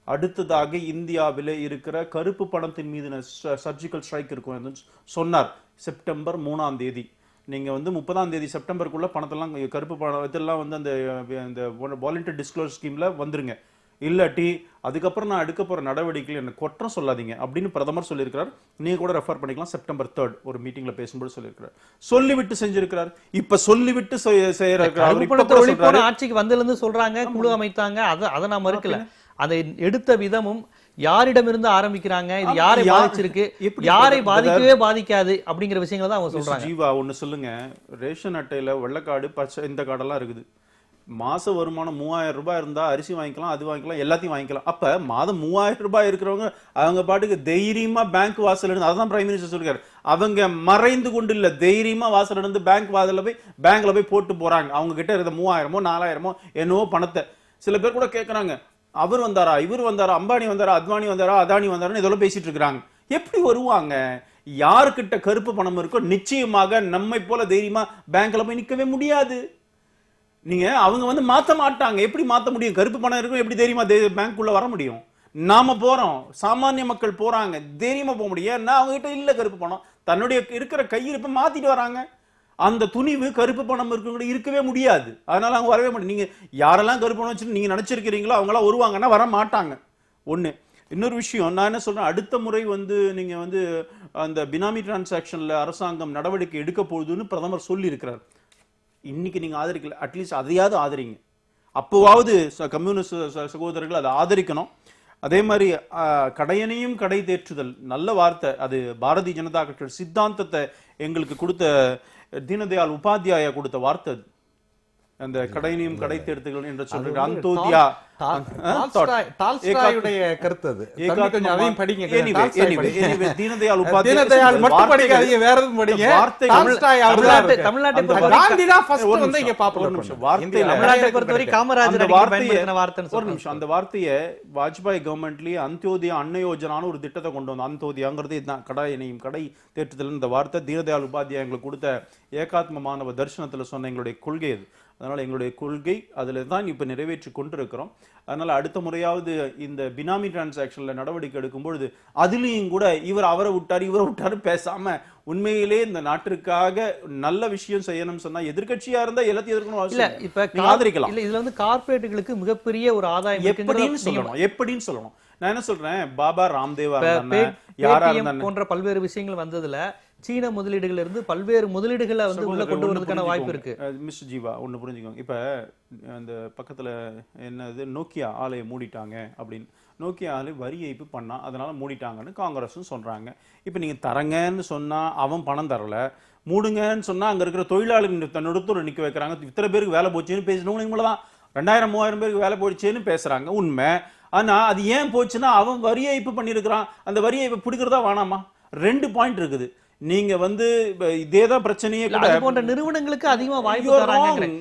அடுத்ததாக இந்தியாவிலே இருக்கிற கருப்பு பணத்தின் மீது சர்ஜிக்கல் ஸ்ட்ரைக் இருக்கும் சொன்னார். செப்டம்பர் 3ஆம் தேதி நீங்க வந்து 30ஆம் தேதி செப்டம்பருக்குள்ள பணத்தெல்லாம், கருப்பு பணம் இதெல்லாம் வந்து அந்த வாலண்டியர் டிஸ்க்ளோசர் ஸ்கீம்ல வந்துருங்க, இல்லாட்டி அதுக்கப்புறம் நான் எடுக்க போற நடவடிக்கைகள் என்ன குற்றம் சொல்லாதீங்க அப்படின்னு பிரதமர் சொல்லியிருக்கிறார். நீங்க கூட ரெஃபர் பண்ணிக்கலாம். செப்டம்பர் 3 ஒரு மீட்டிங்ல பேசும்போது சொல்லியிருக்கிறார். சொல்லிவிட்டு செஞ்சிருக்கிறார். இப்ப சொல்லிவிட்டு செய்யறாரு. ஆட்சிக்கு வந்ததுல இருந்து சொல்றாங்க, குழு அமைத்தாங்க, அதை நான் மறுக்கல. அதை எடுத்த விதமும் யாரிடமிருந்து ஆரம்பிக்கிறாங்க, இது யாரை பாதிச்சிருக்கு, யாரை பாதிக்கவே பாதிக்காது அப்படிங்கிற விஷயங்களை தான் அவங்க சொல்றாங்க. ஜீவா ஒண்ணு சொல்லுங்க, ரேஷன் அட்டையில வெள்ளைக்காடு, பச்சை, இந்த கார்டெல்லாம் இருக்குது. மாச வருமானம் 3000 ரூபாய் இருந்தா அரிசி வாங்கிக்கலாம், அது வாங்கிக்கலாம், எல்லாத்தையும் வாங்கிக்கலாம். அப்ப மாதம் 3000 ரூபாய் இருக்கிறவங்க அவங்க பாட்டுக்கு தைரியமா பேங்க் வாசல் இருந்து, அதான் பிரைம் மினிஸ்டர் சொல்லிருக்காரு, அவங்க மறைந்து கொண்டு இல்ல, தைரியமா வாசல் இருந்து பேங்க் வாசல்ல போய் பேங்க்ல போய் போட்டு போறாங்க. அவங்க கிட்ட இருந்த 3000மோ 4000மோ என்னவோ பணத்தை. சில பேர் கூட கேட்கறாங்க, அவர் வந்தாரா, இவர் வந்தாரா, அம்பானி வந்தாரா, அத்வானி வந்தாரா, அதானி வந்தாரான்னு இதெல்லாம் பேசிட்டு இருக்காங்க. எப்படி வருவாங்க? யாருக்கிட்ட கருப்பு பணம் இருக்கோ நிச்சயமாக நம்மை போல தைரியமா பேங்க்ல போய் நிக்கவே முடியாது. நீங்க அவங்க வந்து மாத்த மாட்டாங்க. எப்படி மாத்த முடியும்? கருப்பு பணம் இருக்கும், எப்படி தைரியமா பேங்க் உள்ள வர முடியும்? நாம போறோம், சாமானிய மக்கள் போறாங்க, தைரியமா போக முடியும். ஏன்னா அவங்க கிட்ட இல்ல கருப்பு பணம், தன்னுடைய இருக்கிற கையிருப்பை மாத்திட்டு வராங்க. அந்த துணிவு கருப்பு பணம் இருக்கவே முடியாது. அதனால அவங்க வரவே மாட்டாங்க. நீங்க யாரெல்லாம் கருப்பு பணம் வச்சு நீங்க நினைச்சிருக்கிறீங்களோ அவங்களாம் வருவாங்கன்னா வர மாட்டாங்க. ஒண்ணு. இன்னொரு விஷயம், நான் என்ன சொல்றேன், அடுத்த முறை வந்து நீங்க வந்து அந்த பினாமி டிரான்சாக்ஷன்ல அரசாங்கம் நடவடிக்கை எடுக்க போகுதுன்னு பிரதமர் சொல்லி இருக்கிறார். இன்னைக்கு நீங்க ஆதரிக்கல, அட்லீஸ்ட் அதையாவது ஆதரிங்க. அப்போவாவது கம்யூனிஸ்ட் சகோதரர்கள் அதை ஆதரிக்கணும். அதே மாதிரி கடையனையும் கடை தேற்றுதல், நல்ல வார்த்தை. அது பாரதிய ஜனதா கட்சி சித்தாந்தத்தை எங்களுக்கு கொடுத்த தீனதயாள் உபாத்யாயா கொடுத்த வார்த்தை. அந்த கடையனையும் கடை தேர்த்துகள் என்று சொல்ற அந்தோதியா டால்ஸ்டாயுடைய கருத்து அது. கொஞ்சம் அதையும் படிங்க. தீனதயாள் உபாத்யாயா மட்டும் படிக்காதீங்க, வேற எதுவும் படிங்க. டால்ஸ்டாய் அவர்கள் தமிழ்நாட்டை காந்தி தான் ஃபர்ஸ்ட் வந்து இங்க பாப்புலர் பண்ணார். வார்த்தையில தமிழ்நாட்டை பொறுத்தவரை காமராஜர் பயன்படுத்தின வார்த்தைன்னு ஒரு நிமிஷம், அந்த வார்த்தையை வாஜ்பாய் கவர்மெண்ட்லயே அந்தியோதயா அன்ன யோஜனான்னு ஒரு திட்டத்தை கொண்டு வந்தோம். அந்தியோதயாங்கிறது இதுதான், கடையனையும் கடை தேற்றுதல். இந்த வார்த்தை தீனதயாள் உபாத்யாயா எங்களுக்கு கொடுத்த ஏகாத்ம மாணவ தர்சனத்துல சொன்ன எங்களுடைய கொள்கை அது. அதனால எங்களுடைய கொள்கை அதுல தான் இப்ப நிறைவேற்றி கொண்டிருக்கிறோம். அதனால அடுத்த முறையாவது இந்த பினாமி டிரான்சாக்ஷன்ல நடவடிக்கை எடுக்கும்பொழுது அதுலயும் கூட இவர் அவரை விட்டாரு இவரை விட்டாரு பேசாம உண்மையிலே இந்த நாட்டிற்காக நல்ல விஷயம் செய்யணும்னு சொன்னா எதிர்க்கட்சியா இருந்தா எல்லாத்தையும் எதிர்க்கணும், ஆதரிக்கலாம். இல்ல இதுல வந்து கார்ப்பரேட்டுகளுக்கு மிகப்பெரிய ஒரு ஆதாயம் எப்படின்னு சொல்லணும். நான் என்ன சொல்றேன், பாபா ராம்தேவா யாரா இருந்தாங்க போன்ற பல்வேறு விஷயங்கள் வந்ததுல சீன முதலீடுகள் இருந்து பல்வேறு முதலீடுகளை வந்து உள்ள கொண்டு வரதுக்கான வாய்ப்பு இருக்கு. மிஸ்டர் ஜீவா ஒண்ணு புரிஞ்சுக்கோங்க. இப்ப அந்த பக்கத்துல என்னது நோக்கியா ஆலையை மூடிட்டாங்க அப்படின்னு நோக்கியாவில் வரி ஏய்ப்பு பண்ணா, அதனால மூடிட்டாங்கன்னு காங்கிரஸும் சொல்றாங்க. இப்போ நீங்க தரங்கன்னு சொன்னா அவன் பணம் தரல, மூடுங்கன்னு சொன்னா அங்க இருக்கிற தொழிலாளர்கள் நடுத்தூர் நிக்க வைக்கிறாங்க. இத்தனை பேருக்கு வேலை போச்சுன்னு பேசினவங்க இவங்களதான். 2000-3000 பேருக்கு வேலை போயிடுச்சுன்னு பேசுறாங்க, உண்மை. ஆனா அது ஏன் போச்சுன்னா அவன் வரி ஏய்ப்பு பண்ணியிருக்கிறான். அந்த வரி ஏய்ப்பு பிடிக்கிறதா வேணாமா? 2 பாயிண்ட் இருக்குது. நீங்க வந்து இதேதான் பிரச்சனையே கூட அது போன்ற நிறுவனங்களுக்கு அதிகமா வாய்ப்பு You're தராங்க. wrong.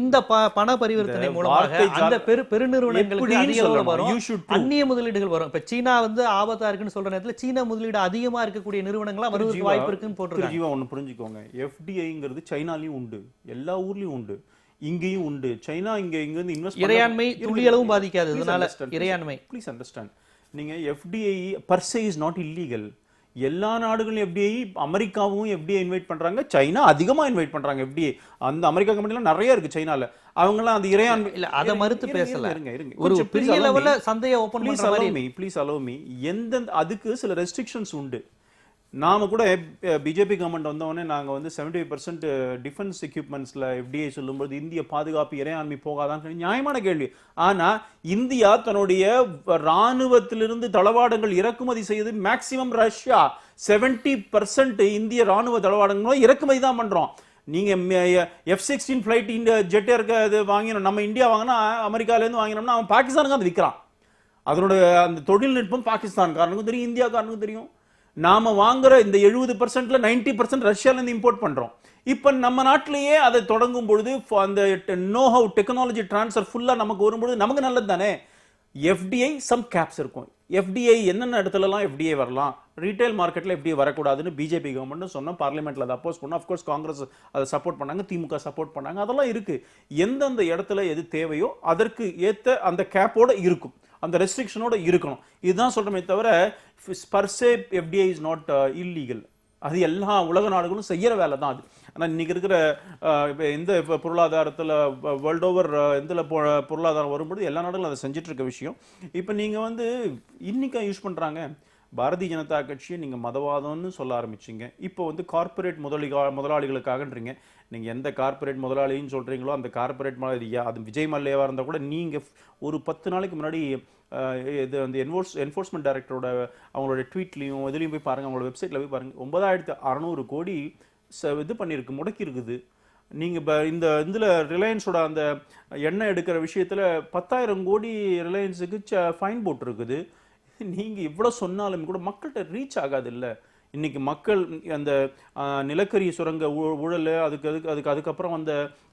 இந்த பண பரிவர்த்தனை மூலமாக வார்த்தை அந்த பெருநிறுவனங்களுக்கு எப்படின்னு அதிக அளவுல சொல்லணும். வரும். You should too. அந்நிய முதலீடுகள் வரும். இப்ப சீனா வந்து ஆபத்தா இருக்குன்னு சொல்ற நேரத்துல சீன முதலீடு அதிகமா இருக்கக்கூடிய நிறுவனங்களா வருவதற்கு வாய்ப்பு இருக்குன்னு போட்டுருக்காங்க. ஜீவா ஒண்ணு புரிஞ்சுக்கோங்க, FDIங்கிறது சைனாலயும் உண்டு, எல்லா ஊர்லயும் உண்டு, இங்கேயும் உண்டு. சைனா இங்க இருந்து இன்வெஸ்ட் இறையாண்மை துளியளவும் பாதிக்காது. அதனால இறையாண்மை ப்ளீஸ் அண்டர்ஸ்டாண்ட். நீங்க FDI per se is not illegal. எல்லா நாடுகளும் FDI, அமெரிக்காவும் FDI இன்வைட் பண்றாங்க, சைனா அதிகமா இன்வைட் பண்றாங்க FDI. அந்த அமெரிக்கா கம்பெனிலாம் நிறைய இருக்கு சைனால. அவங்கலாம் அந்த இறையாண்மை இல்ல அத மறுத்து பேசல. இருங்க. ஒரு கொஞ்சம் பெரிய please allow லெவல்ல me. சந்தையை ஓபன் Please பண்ற allow மாதிரி me, please allow me. அதுக்கு சில ரெஸ்ட்ரிக்ஷன்ஸ் உண்டு. நாம கூட பிஜேபி கவர்மெண்ட் வந்தவொடனே நாங்க வந்து 75% டிஃபென்ஸ் எக்யூப்மெண்ட்ஸ்ல FDI சொல்லும்போது இந்திய பாதுகாப்பு இறையாண்மை போகாதான்னு நியாயமான கேள்வி. ஆனா இந்தியா தன்னுடைய ராணுவத்திலிருந்து தளவாடங்கள் இறக்குமதி செய்து மேக்சிமம் ரஷ்யா 70% இந்திய ராணுவ தளவாடங்களும் இறக்குமதி தான் பண்றோம். நீங்க F-16 ஃபிளைட் ஜெட் இருக்க வாங்கினோம், நம்ம இந்தியா வாங்கினா அமெரிக்கால இருந்து வாங்கினோம்னா அவன் பாகிஸ்தானுக்கு அது விற்கிறான். அதனுடைய அந்த தொழில்நுட்பம் பாகிஸ்தான்காரனுக்கும் தெரியும், இந்தியாக்காரனுக்கும் தெரியும். நாம வாங்குற இந்த 70%ல 90% ரஷ்யால இருந்து இம்போர்ட் பண்றோம். இப்ப நம்ம நாட்டிலேயே அதை தொடங்கும் பொழுது அந்த நோ ஹவ் டெக்னாலஜி டிரான்ஸ்ஃபர் ஃபுல்லா நமக்கு வரும்பொழுது நமக்கு நல்லது தானே. FDI சம் கேப்ஸ் இருக்கும். FDI என்னென்ன இடத்துலலாம் FDI வரலாம், ரீட்டைல் மார்க்கெட்ல FDI வரக்கூடாதுன்னு பிஜேபி கவர்மெண்ட் சொன்னோம், பார்லிமெண்ட்ல அதை அப்போஸ் பண்ணோம். அஃப்கோர்ஸ் காங்கிரஸ் அதை சப்போர்ட் பண்ணாங்க, திமுக சப்போர்ட் பண்ணாங்க. அதெல்லாம் இருக்கு. எந்தெந்த இடத்துல எது தேவையோ அதற்கு ஏத்த அந்த கேப்போட இருக்கும், அந்த ரெஸ்ட்ரிக்ஷனோட இருக்கணும். இதுதான் சொல்றமே தவிர per se FDI is not illegal. அது எல்லா உலக நாடுகளும் செய்யற வேலை தான் அது. ஆனால் இன்னைக்கு இருக்கிற எந்த பொருளாதாரத்தில் வேர்ல்ட் ஓவர் எந்த பொருளாதாரம் வரும்போது எல்லா நாடுகளும் அதை செஞ்சுட்டு இருக்க விஷயம். இப்போ நீங்கள் வந்து இன்னைக்கு யூஸ் பண்ணுறாங்க. பாரதிய ஜனதா கட்சியை நீங்கள் மதவாதம்னு சொல்ல ஆரம்பிச்சிங்க. இப்போ வந்து கார்பரேட் முதலாளிகளுக்காகன்றீங்க. நீங்கள் எந்த கார்பரேட் முதலாளின்னு சொல்கிறீங்களோ அந்த கார்பரேட் அது விஜய் மல்லையாவாக இருந்தால் கூட நீங்கள் ஒரு 10 நாளைக்கு முன்னாடி இது வந்து என்ஃபோர்ஸ்மெண்ட் டைரக்டரோட அவங்களோட ட்வீட்லையும் இதுலையும் போய் பாருங்கள், அவங்களோட வெப்சைட்டில் போய் பாருங்கள். 9600 கோடி இது பண்ணியிருக்கு, முடக்கி இருக்குது. நீங்கள் இந்த இதில் ரிலையன்ஸோட அந்த எண்ணெய் எடுக்கிற விஷயத்தில் 10,000 கோடி ரிலையன்ஸுக்கு ஃபைன் போட்டிருக்குது. நீங்கள் இவ்வளோ சொன்னாலும் கூட மக்கள்கிட்ட ரீச் ஆகாது இல்லை. இன்னைக்கு மக்கள் அந்த நிலக்கரி சுரங்க ஊழல் அதுக்கப்புறம்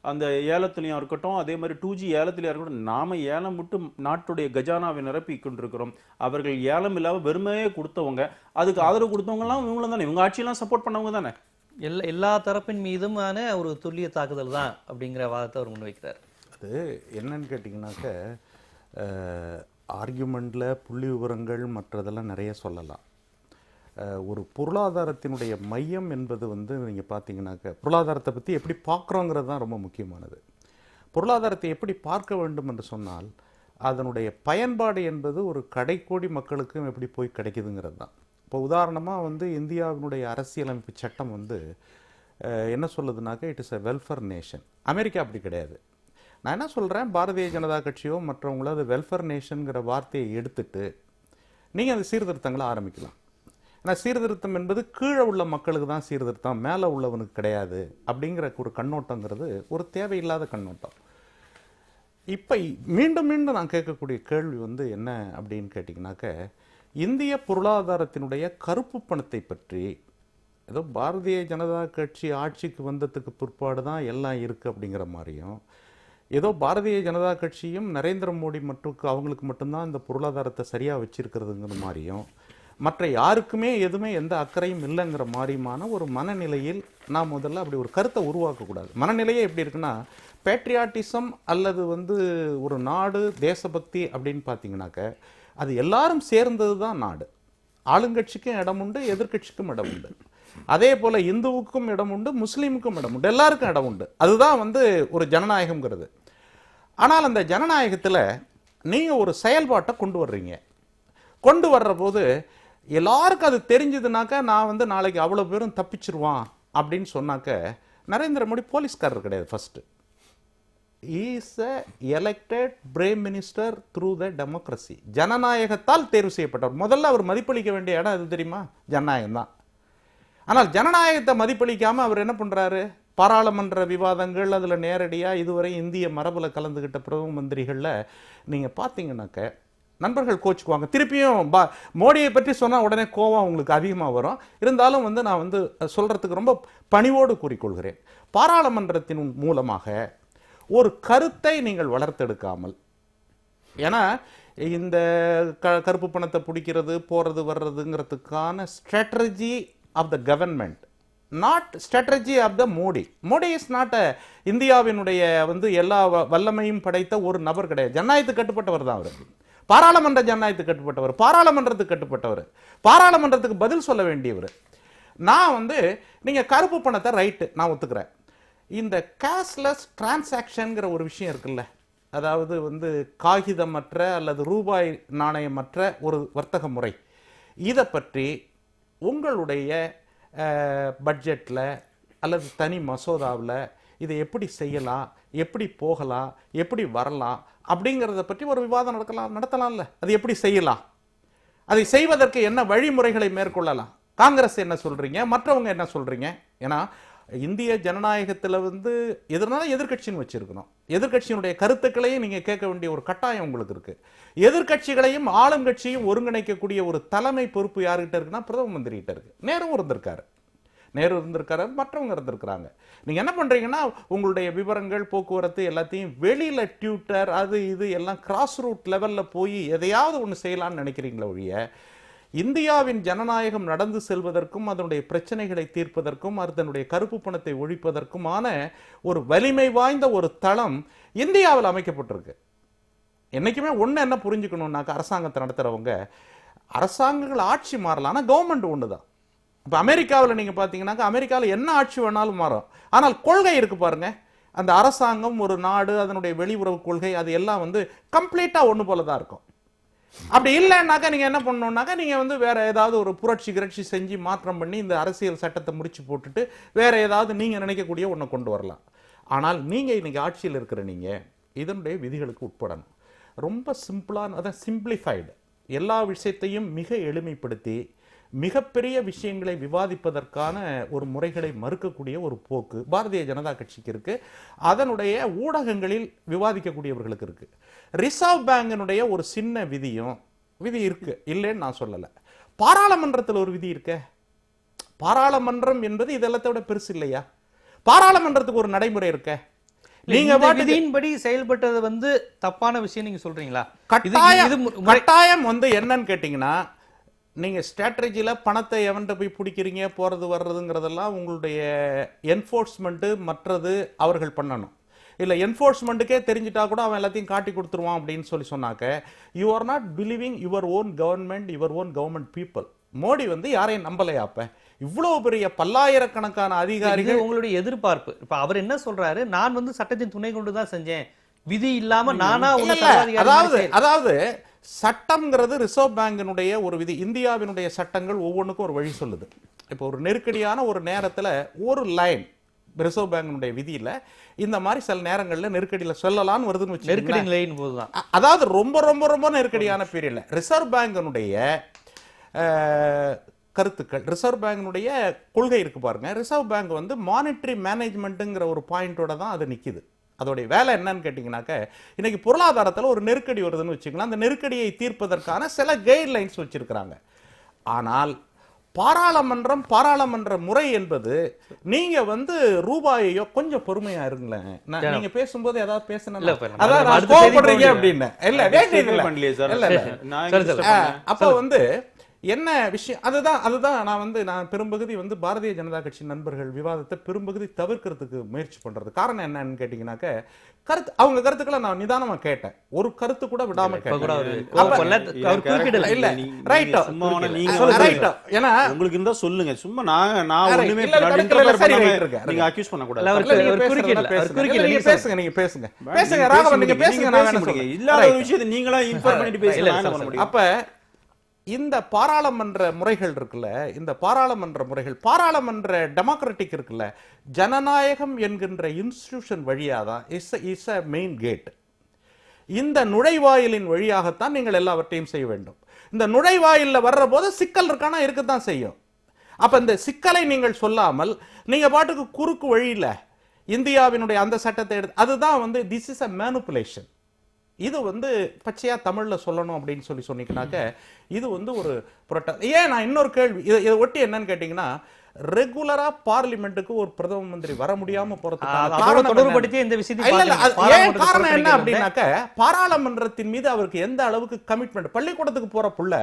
அந்த ஏலத்திலையும் இருக்கட்டும், அதே மாதிரி 2G ஏலத்திலையும் இருக்கட்டும், நாம ஏலம் விட்டு நாட்டுடைய கஜானாவை நிரப்பி கொண்டிருக்கிறோம். அவர்கள் ஏலம் இல்லாமல் வெறுமையே கொடுத்தவங்க, அதுக்கு ஆதரவு கொடுத்தவங்கலாம் இவங்களும் தானே, இவங்க ஆட்சியெல்லாம் சப்போர்ட் பண்ணவங்க தானே. எல்லா தரப்பின் மீதுமான ஒரு துல்லிய தாக்குதல் தான் அப்படிங்கிற வாதத்தை அவர் முன்வைக்கிறார். அது என்னன்னு கேட்டிங்கனாக்க ஆர்கியூமெண்ட்டில் புள்ளி விவரங்கள் மற்றதெல்லாம் நிறைய சொல்லலாம். ஒரு பொருளாதாரத்தினுடைய மையம் என்பது வந்து நீங்கள் பார்த்தீங்கன்னாக்க பொருளாதாரத்தை பற்றி எப்படி பார்க்குறோங்கிறது தான் ரொம்ப முக்கியமானது. பொருளாதாரத்தை எப்படி பார்க்க வேண்டும் என்று சொன்னால் அதனுடைய பயன்பாடு என்பது ஒரு கடைக்கோடி மக்களுக்கும் எப்படி போய் கிடைக்குதுங்கிறது தான். இப்போ உதாரணமாக வந்து இந்தியாவினுடைய அரசியலமைப்பு சட்டம் வந்து என்ன சொல்லுதுனாக்க it is a welfare nation. America அப்படி கிடையாது. நான் என்ன சொல்கிறேன், பாரதிய ஜனதா கட்சியோ மற்றவங்களோ அது வெல்ஃபேர் நேஷனுங்கிற வார்த்தையை எடுத்துட்டு நீங்கள் அந்த சீர்திருத்தங்களை ஆரம்பிக்கலாம். ஏன்னா சீர்திருத்தம் என்பது கீழே உள்ள மக்களுக்கு தான் சீர்திருத்தம், மேலே உள்ளவனுக்கு கிடையாது அப்படிங்கிற ஒரு கண்ணோட்டங்கிறது ஒரு தேவையில்லாத கண்ணோட்டம். இப்போ மீண்டும் மீண்டும் நான் கேட்கக்கூடிய கேள்வி வந்து என்ன அப்படின்னு கேட்டிங்கனாக்க, இந்திய பொருளாதாரத்தினுடைய கருப்பு பணத்தை பற்றி ஏதோ பாரதிய ஜனதா கட்சி ஆட்சிக்கு வந்ததுக்கு பிற்பாடு தான் எல்லாம் இருக்குது அப்படிங்கிற மாதிரியும், ஏதோ பாரதிய ஜனதா கட்சியும் நரேந்திர மோடி மற்றும் அவங்களுக்கு மட்டும்தான் இந்த பொருளாதாரத்தை சரியாக வச்சிருக்கிறதுங்கிற மாதிரியும், மற்ற யாருக்குமே எதுவுமே எந்த அக்கறையும் இல்லைங்கிற மாதிரியுமான ஒரு மனநிலையில் நான் முதல்ல அப்படி ஒரு கருத்தை உருவாக்கக்கூடாது. மனநிலையே எப்படி இருக்குன்னா, பேட்ரியாட்டிசம் அல்லது வந்து ஒரு நாடு தேசபக்தி அப்படின்னு பார்த்தீங்கன்னாக்க அது எல்லாரும் சேர்ந்தது தான் நாடு. ஆளுங்கட்சிக்கும் இடம் உண்டு, எதிர்கட்சிக்கும் இடம் உண்டு. அதே போல இந்துவுக்கும் இடம் உண்டு, முஸ்லீமுக்கும் இடம் உண்டு, எல்லாருக்கும் இடம் உண்டு. அதுதான் வந்து ஒரு ஜனநாயகம்ங்கிறது. ஆனால் அந்த ஜனநாயகத்தில் நீங்கள் ஒரு செயல்பாட்டை கொண்டு வர்றீங்க. கொண்டு வர்ற போது எல்லாருக்கும் அது தெரிஞ்சதுனாக்க நான் வந்து நாளைக்கு அவ்வளோ பேரும் தப்பிச்சிருவான் அப்படின்னு சொன்னாக்க நரேந்திர மோடி போலீஸ்காரர் கிடையாது. First is a elected prime minister through the democracy. ஜனநாயகத்தால் தேர்வு செய்யப்பட்டவர். முதல்ல அவர் மதிப்பளிக்க வேண்டிய இடம் அது தெரியுமா? ஜனநாயகம் தான். ஆனால் ஜனநாயகத்தை மதிப்பளிக்காம அவர் என்ன பண்றாரு? பாராளுமன்ற விவாதங்கள் அதில் நேரடியாக இதுவரை இந்திய மரபுல கலந்துகிட்ட பிரதம மந்திரிகளில் நீங்கள் பார்த்தீங்கன்னாக்க நண்பர்கள் கோச்சுக்குவாங்க. திருப்பியும் மோடியை பற்றி சொன்னால் உடனே கோவம் உங்களுக்கு அதிகமாக வரும். இருந்தாலும் நான் சொல்கிறதுக்கு ரொம்ப பணிவோடு கூறிக்கொள்கிறேன். பாராளுமன்றத்தின் மூலமாக ஒரு கருத்தை நீங்கள் வளர்த்தெடுக்காமல், ஏன்னா இந்த கருப்பு பணத்தை பிடிக்கிறது போகிறது வர்றதுங்கிறதுக்கான strategy of the government, not strategy of the Modi. Modi is not இந்தியாவினுடைய எல்லா வல்லமையும் படைத்த ஒரு நபர் கிடையாது. ஜனநாயகத்துக்கு கட்டுப்பட்டவர் தான் அவர். பாராளுமன்ற ஜனநாயகத்துக்கு கட்டுப்பட்டவர், பாராளுமன்றத்துக்கு கட்டுப்பட்டவர், பாராளுமன்றத்துக்கு பதில் சொல்ல வேண்டியவர். நான் நீங்க கருப்பு பணத்தை ரைட்டு நான் ஒத்துக்கிறேன். இந்த கேஷ்லெஸ் டிரான்சாக்ஷன்ங்கிற ஒரு விஷயம் இருக்குல்ல, அதாவது காகிதமற்ற அல்லது ரூபாய் நாணயமற்ற ஒரு வர்த்தக முறை, இதை பற்றி உங்களுடைய பட்ஜெட்டில் அல்லது தனி மசோதாவில் இதை எப்படி செய்யலாம், எப்படி போகலாம், எப்படி வரலாம் அப்படிங்கிறத பற்றி ஒரு விவாதம் நடத்தலாம்ல. அது எப்படி செய்யலாம், அதை செய்வதற்கு என்ன வழிமுறைகளை மேற்கொள்ளலாம், காங்கிரஸ் என்ன சொல்றீங்க, மற்றவங்க என்ன சொல்றீங்க? ஏன்னா இந்திய ஜனநாயகத்தில் எதிர்க்கட்சின்னு வச்சிருக்கணும். எதிர்க்கட்சியினுடைய கருத்துக்களையும் நீங்க கேட்க வேண்டிய ஒரு கட்டாயம் உங்களுக்கு இருக்கு. எதிர்க்கட்சிகளையும் ஆளும் கட்சியும் ஒருங்கிணைக்கக்கூடிய ஒரு தலைமை பொறுப்பு யாருக்கிட்ட இருக்குன்னா பிரதம மந்திரி கிட்ட இருக்கு. நேரு இருந்திருக்காரு, மற்றவங்க இருந்திருக்கிறாங்க. நீங்க என்ன பண்றீங்கன்னா உங்களுடைய விவரங்கள் போக்குவரத்து எல்லாத்தையும் வெளியில ட்விட்டர் அது இது எல்லாம் கிராஸ் ரூட் லெவல்ல போய் எதையாவது ஒன்று செய்யலாம்னு நினைக்கிறீங்களா ஒழிய இந்தியாவின் ஜனநாயகம் நடந்து செல்வதற்கும் அதனுடைய பிரச்சனைகளை தீர்ப்பதற்கும் அதனுடைய கருப்பு பணத்தை ஒழிப்பதற்குமான ஒரு வலிமை வாய்ந்த ஒரு தளம் இந்தியாவில் அமைக்கப்பட்டிருக்கு. என்னைக்குமே ஒன்று என்ன புரிஞ்சுக்கணும்னாக்க, அரசாங்கத்தை நடத்துறவங்க அரசாங்கங்கள் ஆட்சி மாறலாம், ஆனால் கவர்மெண்ட் ஒன்று தான். இப்போ அமெரிக்காவில் நீங்கள் பார்த்தீங்கன்னாக்கா அமெரிக்காவில் என்ன ஆட்சி வேணாலும் மாறும், ஆனால் கொள்கை இருக்கு பாருங்க. அந்த அரசாங்கம், ஒரு நாடு, அதனுடைய வெளியுறவு கொள்கை, அது எல்லாம் கம்ப்ளீட்டாக ஒன்று போல தான் இருக்கும். அப்படி இல்லைன்னாக்கா நீங்க என்ன பண்ணணும்னாக்கா நீங்க வேற ஏதாவது ஒரு புரட்சி செஞ்சு மாற்றம் பண்ணி இந்த அரசியல் சட்டத்தை முடிச்சு போட்டுட்டு வேற ஏதாவது நீங்க நினைக்கக்கூடிய ஒன்றை கொண்டு வரலாம். ஆனால் நீங்க இன்னைக்கு ஆட்சியில் இருக்கிற நீங்க இதனுடைய விதிகளுக்கு உட்படணும். ரொம்ப சிம்பிளான, அதான் சிம்பிளிஃபைடு, எல்லா விஷயத்தையும் மிக எளிமைப்படுத்தி மிகப்பெரிய விஷயங்களை விவாதிப்பதற்கான ஒரு முறைகளை மறுக்கக்கூடிய ஒரு போக்கு பாரதிய ஜனதா கட்சிக்கு இருக்கு. அதனுடைய ஊடகங்களில் விவாதிக்கக்கூடியவர்களுக்கு இருக்கு. ரிசர்வ் பேங்கினுடைய ஒரு சின்ன விதி இருக்கு, இல்லைன்னு நான் சொல்லல. பாராளுமன்றத்தில் ஒரு விதி இருக்க, பாராளுமன்றம் என்பது இதெல்லாத்தை விட பெருசு இல்லையா? பாராளுமன்றத்துக்கு ஒரு நடைமுறை இருக்க. நீங்க விதியின்படி செயல்பட்டது தப்பான விஷயம் நீங்க சொல்றீங்களா? கட்டாயம் என்னன்னு கேட்டீங்கன்னா, நீங்க ஸ்ட்ராட்டஜில பணத்தை எவன்கிட்ட போய் பிடிக்கிறீங்க போறது வர்றதுங்கிறதெல்லாம் உங்களுடைய என்ஃபோர்ஸ்மெண்ட் மற்றது அவர்கள் பண்ணணும். இல்ல என்ஃபோர்ஸ்மெண்ட்டுக்கே தெரிஞ்சிட்டா கூட அவன் எல்லாத்தையும் காட்டி கொடுத்துருவான் அப்படின்னு சொன்னாக்க you are not believing your own government, your own government people. Modi யாரையும் நம்பலையாப்ப, இவ்வளவு பெரிய பல்லாயிரக்கணக்கான அதிகாரிகள். உங்களுடைய எதிர்பார்ப்பு இப்ப அவர் என்ன சொல்றாரு, நான் சட்டத்தின் துணை கொண்டுதான் செஞ்சேன், விதி இல்லாம நானா அதாவது சட்டம்ங்கிறது ரிசர்வ் பேங்கினுடைய ஒரு விதி. இந்தியாவினுடைய சட்டங்கள் ஒவ்வொன்றுக்கும் ஒரு வழி சொல்லுது. இப்போ ஒரு நெருக்கடியான ஒரு நேரத்தில் ஒரு லைன் ரிசர்வ் பேங்கினுடைய விதியில இந்த மாதிரி சில நேரங்களில் நெருக்கடியில் சொல்லலாம்னு வருதுன்னு வச்சு, நெருக்கடி நிலையின் போதுதான், அதாவது ரொம்ப ரொம்ப ரொம்ப நெருக்கடியான பீரியட்ல ரிசர்வ் பேங்கினுடைய கருத்துக்கள், ரிசர்வ் பேங்கினுடைய கொள்கை இருக்கு பாருங்க. ரிசர்வ் பேங்க் மானிட்டரி மேனேஜ்மெண்ட்டுங்கிற ஒரு பாயிண்டோட தான் அது நிக்குது. அதோடைய வேலை என்னன்னு கேட்டீங்கன்னாக்க, இன்னைக்கு பொருளாதாரத்தில் ஒரு நெருக்கடி வருதுன்னு வச்சுக்கலாம், அந்த நெருக்கடியை தீர்ப்பதற்கான சில கைட்லைன்ஸ் வச்சிருக்கிறாங்க. ஆனால் பாராளுமன்ற முறை என்பது நீங்க ரூபாயையோ கொஞ்சம் பொறுமையா இருங்களேன். நீங்க பேசும்போது ஏதாவது பேசணும் அப்படின்னு அப்ப என்ன விஷயம், அதுதான் நான் பெரும்பகுதி பாரதிய ஜனதா கட்சி நண்பர்கள் விவாதத்தை பெரும்பகுதி தவிர்க்கிறதுக்கு முயற்சி பண்றது காரணம் என்னன்னு கேட்டீங்கன்னாக்க, அவங்க கருத்துக்களை நான் நிதானமா கேட்டேன், ஒரு கருத்து கூட விடாம உங்களுக்கு இருந்தா சொல்லுங்க, சும்மா நான் நீங்க பேசுங்க ராகவன், நீங்க பேசுங்க, இல்லாத ஒரு விஷயத்தை நீங்களா இன்ஃபார்ம் பண்ணிட்டு பேசலாம். அப்ப இந்த பாராளுமன்ற முறைகள் இருக்குல்ல, இந்த பாராளுமன்ற முறைகள், பாராளுமன்ற டெமோக்ராட்டிக் இருக்குல்ல, ஜனநாயகம் என்கின்ற இன்ஸ்டிடியூஷன் வழியாக தான் இஸ் அ மெயின் கேட். இந்த நுழைவாயிலின் வழியாகத்தான் நீங்கள் எல்லாவற்றையும் செய்ய வேண்டும். இந்த நுழைவாயிலில் வர்ற போது சிக்கல் இருக்கானா இருக்கத்தான் செய்யும். அப்ப இந்த சிக்கலை நீங்கள் சொல்லாமல் நீங்க பாட்டுக்கு குறுக்கு வழியில இந்தியாவினுடைய அந்த சட்டத்தை எடுத்து, அதுதான் வந்து திஸ் இஸ் அ மேனிபுலேஷன். இது வந்து பச்சையா தமிழ்ல சொல்லணும் அப்படின்னு சொன்னீங்கன்னாக்க இது வந்து ஒரு ஏன் நான் இன்னொரு கேள்வி இதை ஒட்டி என்னன்னு கேட்டீங்கன்னா, ரெகுலரா பார்லிமெண்ட்டுக்கு ஒரு பிரதம மந்திரி வர முடியாம போறதுக்கான காரணம் என்ன அப்படின்னாக்க, பாராளுமன்றத்தின் மீது அவருக்கு எந்த அளவுக்கு கமிட்மெண்ட். பள்ளிக்கூடத்துக்கு போற புள்ள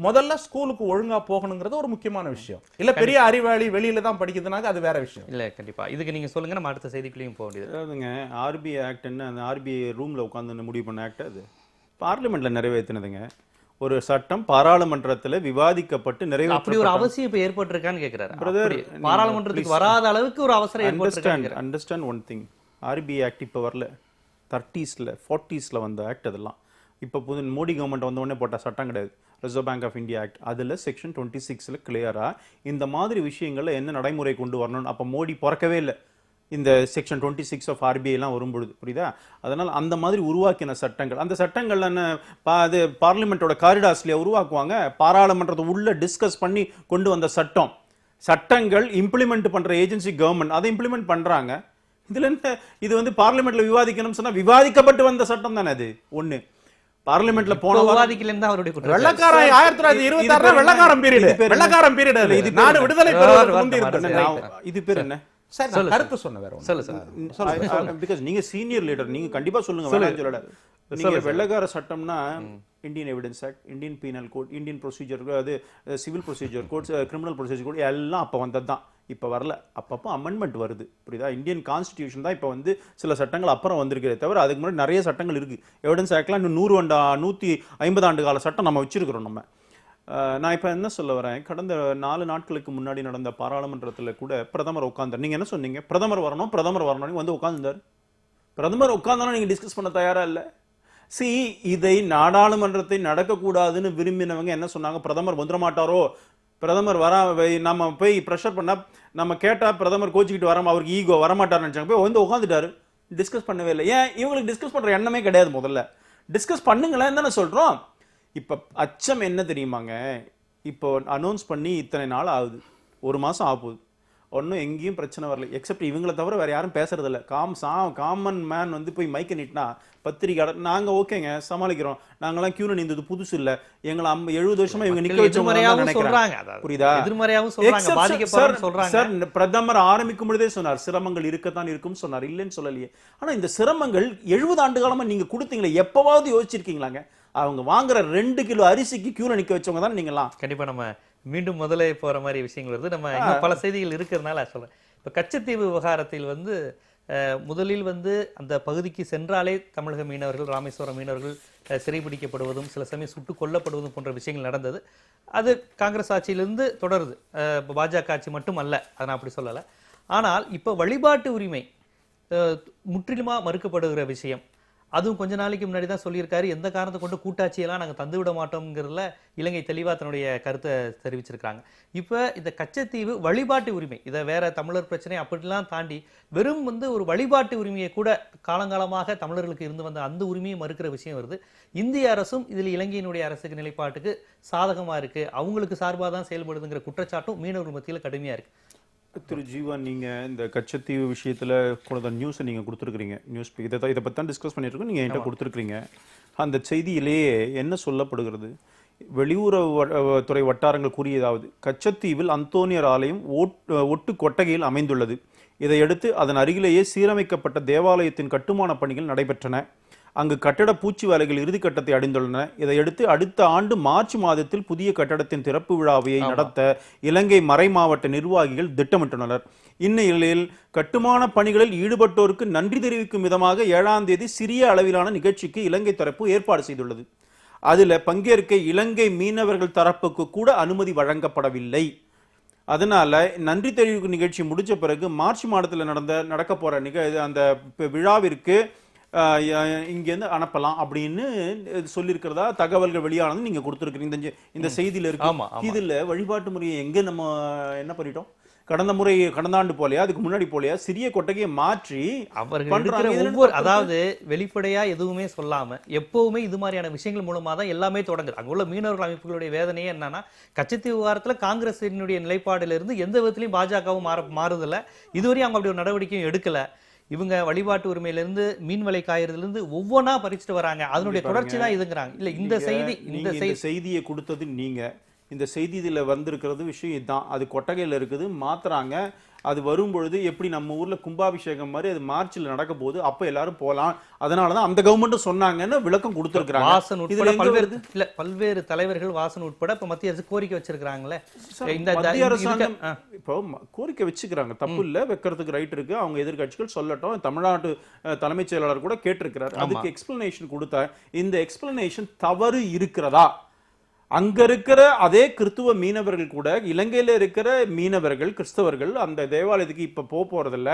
முதல்ல ஸ்கூலுக்கு ஒழுங்கா போகணுங்கிறது ஒரு முக்கியமான விஷயம். இல்ல பெரிய அறிவாளி வெளியில தான் படிக்குதுனாக்க அது வேற விஷயம். இல்ல கண்டிப்பா இதுக்கு நீங்க சொல்லுங்க, நம்ம அடுத்த செய்திக்குள்ளேயும் போக வேண்டியது. அதாவதுங்க, ஆர்பிஐ ஆக்ட் என்ன, அந்த ஆர்பிஐ ரூம்ல உட்கார்ந்து முடிவு பண்ண ஆக்ட் அது பார்லிமெண்ட்ல நிறைவேற்றினதுங்க. ஒரு சட்டம் பாராளுமன்றத்துல விவாதிக்கப்பட்டு நிறைவேற்ற அப்படி ஒரு அவசியம் இப்ப ஏற்பட்டிருக்கான்னு கேக்குறாரு. பாராளுமன்றத்துக்கு வராத அளவுக்கு ஒரு அவசரம் ஏற்பட்டிருக்காங்க. Understand one thing, RBI act இப்ப வரல, 30s 40s வந்த ஆக்ட். அதெல்லாம் இப்ப புது மோடி கவர்மெண்ட் வந்த உடனே போட்ட சட்டம் கிடையாது. Reserve bank of India act, அதுல செக்ஷன் 26 கிளியரா இந்த மாதிரி விஷயங்கள்ல என்ன நடைமுறை கொண்டு வரணும். அப்ப மோடி பிறக்கவே இல்லை இந்த செக்ஷன் 26 ஆஃப் ஆர்பிஐ எல்லாம் வரும்பொழுது, புரியுதா? அதனால் அந்த மாதிரி உருவாக்கின சட்டங்கள், அந்த சட்டங்கள் என்ன அது பார்லிமெண்ட்டோட காரிடார்ஸ்லேயே உருவாக்குவாங்க. பாராளுமன்றத்தை உள்ள டிஸ்கஸ் பண்ணி கொண்டு வந்த சட்டங்கள் இம்ப்ளிமெண்ட் பண்ற ஏஜென்சி கவர்மெண்ட் அதை இம்ப்ளிமெண்ட் பண்றாங்க. இதுல என்ன, இது வந்து பார்லிமெண்ட்ல விவாதிக்கணும்னு சொன்னா விவாதிக்கப்பட்டு வந்த சட்டம் தானே அது. ஒண்ணு பார்லிமெண்ட்ல போன விவாதிக்கல அவருடைய வெள்ளக்காரன் 1926 வெள்ளக்காரன் பீரியட் இது நாடு விடுதலை பெறுவதற்கு முந்தி இருக்கு. இது பேர் என்ன? கருத்து சொன்ன வேற பிகாஸ் நீங்க சீனியர் லீடர், நீங்க கண்டிப்பா சொல்லுங்க. நீங்க வெள்ளக்கார சட்டம்னா Indian evidence act, Indian penal code, Indian procedure, அது civil procedure code, criminal procedure code எல்லாம் அப்ப வந்தது தான். இப்ப வரல, அப்பப்போ அமெண்ட்மெண்ட் வருது, புரியுதா? இந்தியன் கான்ஸ்டிடியூஷன் தான் இப்ப வந்து சில சட்டங்கள் அப்புறம் வந்திருக்கிறே தவிர அதுக்கு முன்னாடி நிறைய சட்டங்கள் இருக்கு. எவிடன்ஸ் ஆக்ட்லாம் இன்னும் 150 ஆண்டு கால சட்டம் நம்ம வச்சிருக்கிறோம். நம்ம நான் இப்போ என்ன சொல்ல வரேன், கடந்த 4 நாட்களுக்கு முன்னாடி நடந்த பாராளுமன்றத்தில் கூட பிரதமர் உட்கார்ந்தார். நீங்கள் என்ன சொன்னீங்க? பிரதமர் வரணும் வந்து உட்கார்ந்தார். பிரதமர் உட்கார்ந்தாலும் நீங்கள் டிஸ்கஸ் பண்ண தயாரா இல்லை. இதை நாடாளுமன்றத்தை நடக்கக்கூடாதுன்னு விரும்பினவங்க என்ன சொன்னாங்க? பிரதமர் வந்துட மாட்டாரோ, பிரதமர் நம்ம போய் ப்ரெஷர் பண்ணா, நம்ம கேட்டா பிரதமர் கோச்சிக்கிட்டு வராம அவருக்கு ஈகோ வரமாட்டார்னு நினைச்சாங்க. போய் வந்து உட்காந்துட்டாரு, டிஸ்கஸ் பண்ணவே இல்லை. ஏன்? இவங்களுக்கு டிஸ்கஸ் பண்ற எண்ணமே கிடையாது. முதல்ல டிஸ்கஸ் பண்ணுங்களேன் தானே சொல்றோம். இப்ப அச்சம் என்ன தெரியுமாங்க, இப்போ அனௌன்ஸ் பண்ணி இத்தனை நாள் ஆகுது, 1 மாசம் ஆகுது, ஒன்றும் எங்கேயும் பிரச்சனை வரல. எக்ஸப்ட் இவங்களை தவிர வேற யாரும் பேசுறது இல்லை. காமன் மேன் வந்து போய் மைக்க நீட்டினா பத்திரிக்கை நாங்க ஓகேங்க சமாளிக்கிறோம், நாங்கெல்லாம் கியூல நின்றது புதுசு இல்ல, எங்களை 70 வருஷமா இவங்க நிக்க வச்சவங்க, புரியுதா? சார் பிரதமர் ஆரம்பிக்கும் பொழுதே சொன்னார் சிரமங்கள் இருக்கத்தான் இருக்கும் சொன்னார், இல்லைன்னு சொல்லலையே. ஆனா இந்த சிரமங்கள் 70 ஆண்டு காலமா நீங்க கொடுத்தீங்களே, எப்பவாவது யோசிச்சிருக்கீங்களாங்க? அவங்க வாங்குற 2 கிலோ அரிசிக்கு கியூல நிக்க வச்சவங்க தான் நீங்களாம். கண்டிப்பா நம்ம மீண்டும் முதலே போற மாதிரி விஷயங்கள் வருது. நம்ம இன்னும் பல செய்திகள் இருக்கிறதுனால சொல்றேன். இப்ப கச்சத்தீவு விவகாரத்தில் வந்து முதலில் வந்து அந்த பகுதிக்கு சென்றாலே தமிழக மீனவர்கள், ராமேஸ்வரம் மீனவர்கள் சிறைபிடிக்கப்படுவதும் சில சமயம் சுட்டுக் கொல்லப்படுவதும் போன்ற விஷயங்கள் நடந்தது. அது காங்கிரஸ் ஆட்சியிலிருந்து தொடருது, பாஜக ஆட்சி மட்டும் அல்ல, அதை நான் அப்படி சொல்லலை. ஆனால் இப்போ வழிபாட்டு உரிமை முற்றிலுமா மறுக்கப்படுகிற விஷயம், அதுவும் கொஞ்ச நாளைக்கு முன்னாடி தான் சொல்லியிருக்காரு. எந்த காரணத்தை கொண்டு கூட்டாட்சியெல்லாம் நாங்கள் தந்துவிட மாட்டோம்ங்கிறதுல இலங்கை தெளிவாக தன்னுடைய கருத்தை தெரிவிச்சிருக்காங்க. இப்போ இந்த கச்சத்தீவு வழிபாட்டு உரிமை, இதை வேற தமிழர் பிரச்சனை அப்படிலாம் தாண்டி வெறும் வந்து ஒரு வழிபாட்டு உரிமையை கூட காலங்காலமாக தமிழர்களுக்கு இருந்து வந்த அந்த உரிமையை மறுக்கிற விஷயம் வருது. இந்திய அரசும் இதில் இலங்கையினுடைய அரசுக்கு நிலைப்பாட்டுக்கு சாதகமாக இருக்கு, அவங்களுக்கு சார்பாக தான் செயல்படுதுங்கிற குற்றச்சாட்டும் மீனவர் மத்தியில் கடுமையாக இருக்கு. திரு ஜீவன், நீங்க இந்த கச்சத்தீவு விஷயத்துல கூட நியூஸை நீங்க கொடுத்துருக்கீங்க, நியூஸ் இதை பத்தி தான் டிஸ்கஸ் பண்ணிட்டு இருக்கோம், நீங்க என்கிட்ட கொடுத்துருக்கீங்க. அந்த செய்தியிலேயே என்ன சொல்லப்படுகிறது? வெளியுறவுத்துறை வட்டாரங்கள் கூறியதாவது, கச்சத்தீவில் அந்தோனியர் ஆலயம் ஒட்டு கொட்டகையில் அமைந்துள்ளது. இதையடுத்து அதன் அருகிலேயே சீரமைக்கப்பட்ட தேவாலயத்தின் கட்டுமான பணிகள் நடைபெற்றன. அங்கு கட்டட பூச்சி வேலைகள் இறுதிக்கட்டத்தை அடைந்துள்ளன. இதையடுத்து அடுத்த ஆண்டு மார்ச் மாதத்தில் புதிய கட்டடத்தின் திறப்பு விழாவை நடத்த இலங்கை மறை மாவட்ட நிர்வாகிகள் திட்டமிட்டுள்ளனர். இந்நிலையில் கட்டுமான பணிகளில் ஈடுபட்டோருக்கு நன்றி தெரிவிக்கும் விதமாக 7ஆம் தேதி சிறிய அளவிலான நிகழ்ச்சிக்கு இலங்கை தரப்பு ஏற்பாடு செய்துள்ளது. அதில் பங்கேற்க இலங்கை மீனவர்கள் தரப்புக்கு கூட அனுமதி வழங்கப்படவில்லை. அதனால நன்றி தெரிவிக்கும் நிகழ்ச்சி முடிச்ச பிறகு மார்ச் மாதத்தில் நடக்க போற அந்த விழாவிற்கு இங்கேருந்து அனுப்பலாம் அப்படின்னு சொல்லியிருக்கிறதா தகவல்கள் வெளியானது நீங்க கொடுத்துருக்கீங்க. இந்த செய்தியில இருக்கு. ஆமா, ஆமா. இதுல வழிபாட்டு முறையை எங்க நம்ம என்ன பண்ணிட்டோம்? கடந்த ஆண்டு போலையா, அதுக்கு முன்னாடி போலையா, சிறிய கொட்டகையை மாற்றி அவர்கள் பண்றாங்க. எடுக்கிற இதுல ஒவ்வொரு, என்ன அதாவது வெளிப்படையா எதுவுமே சொல்லாம எப்பவுமே இது மாதிரியான விஷயங்கள் மூலமா தான் எல்லாமே தொடங்குது. அங்க உள்ள மீனவர்கள் அமைப்புகளுடைய வேதனையே என்னன்னா, கச்சத்தீவு விவகாரத்துல காங்கிரசினுடைய நிலைப்பாடுல இருந்து எந்த விதத்திலையும் பாஜகவும் மாறுதல. இதுவரையும் அவங்க அப்படி ஒரு நடவடிக்கையும் எடுக்கல. இவங்க வழிபாட்டு உரிமையிலிருந்து மீன்வலை காயறதுல இருந்து ஒவ்வொன்னா பறிச்சுட்டு வராங்க. அதனுடைய தொடர்ச்சி தான் இதுங்கிறாங்க. இல்ல இந்த செய்தி, இந்த செய்தியை கொடுத்தது நீங்க. இந்த செய்தி இதுல வந்திருக்கிறது விஷயம் இதுதான். அது கொட்டகையில இருக்குது, மாத்துறாங்க. அது வரும்பொழுது எப்படி நம்ம ஊர்ல கும்பாபிஷேகம் மாதிரி அது மார்ச்ல நடக்க போகுது, அப்ப எல்லாரும் போலாம், அதனாலதான் அந்த கவர்மெண்ட் சொன்னாங்கன்னு விளக்கம் கொடுத்திருக்காங்க. வாசன் உட்பட பல்வேறு தலைவர்கள், வாசன் உட்பட இப்ப மத்திய அரசு கோரிக்கை வச்சிருக்காங்களே. இந்த மத்திய அரசாங்கம் இப்போ கோரிக்கை வச்சுக்கிறாங்க, தப்பு இல்ல, வைக்கிறதுக்கு ரைட் இருக்கு. அவங்க எதிர்கட்சிகள் சொல்லட்டும். தமிழ்நாட்டு தலைமைச் செயலாளர் கூட கேட்டிருக்கிறார். அதுக்கு எக்ஸ்பிளனேஷன் கொடுத்தா, இந்த எக்ஸ்பிளனேஷன் தவறு இருக்கிறதா? அங்க இருக்கிற அதே கிறிஸ்துவ மீனவர்கள் கூட, இலங்கையில இருக்கிற மீனவர்கள் கிறிஸ்தவர்கள் அந்த தேவாலயத்துக்கு இப்ப போறதில்ல.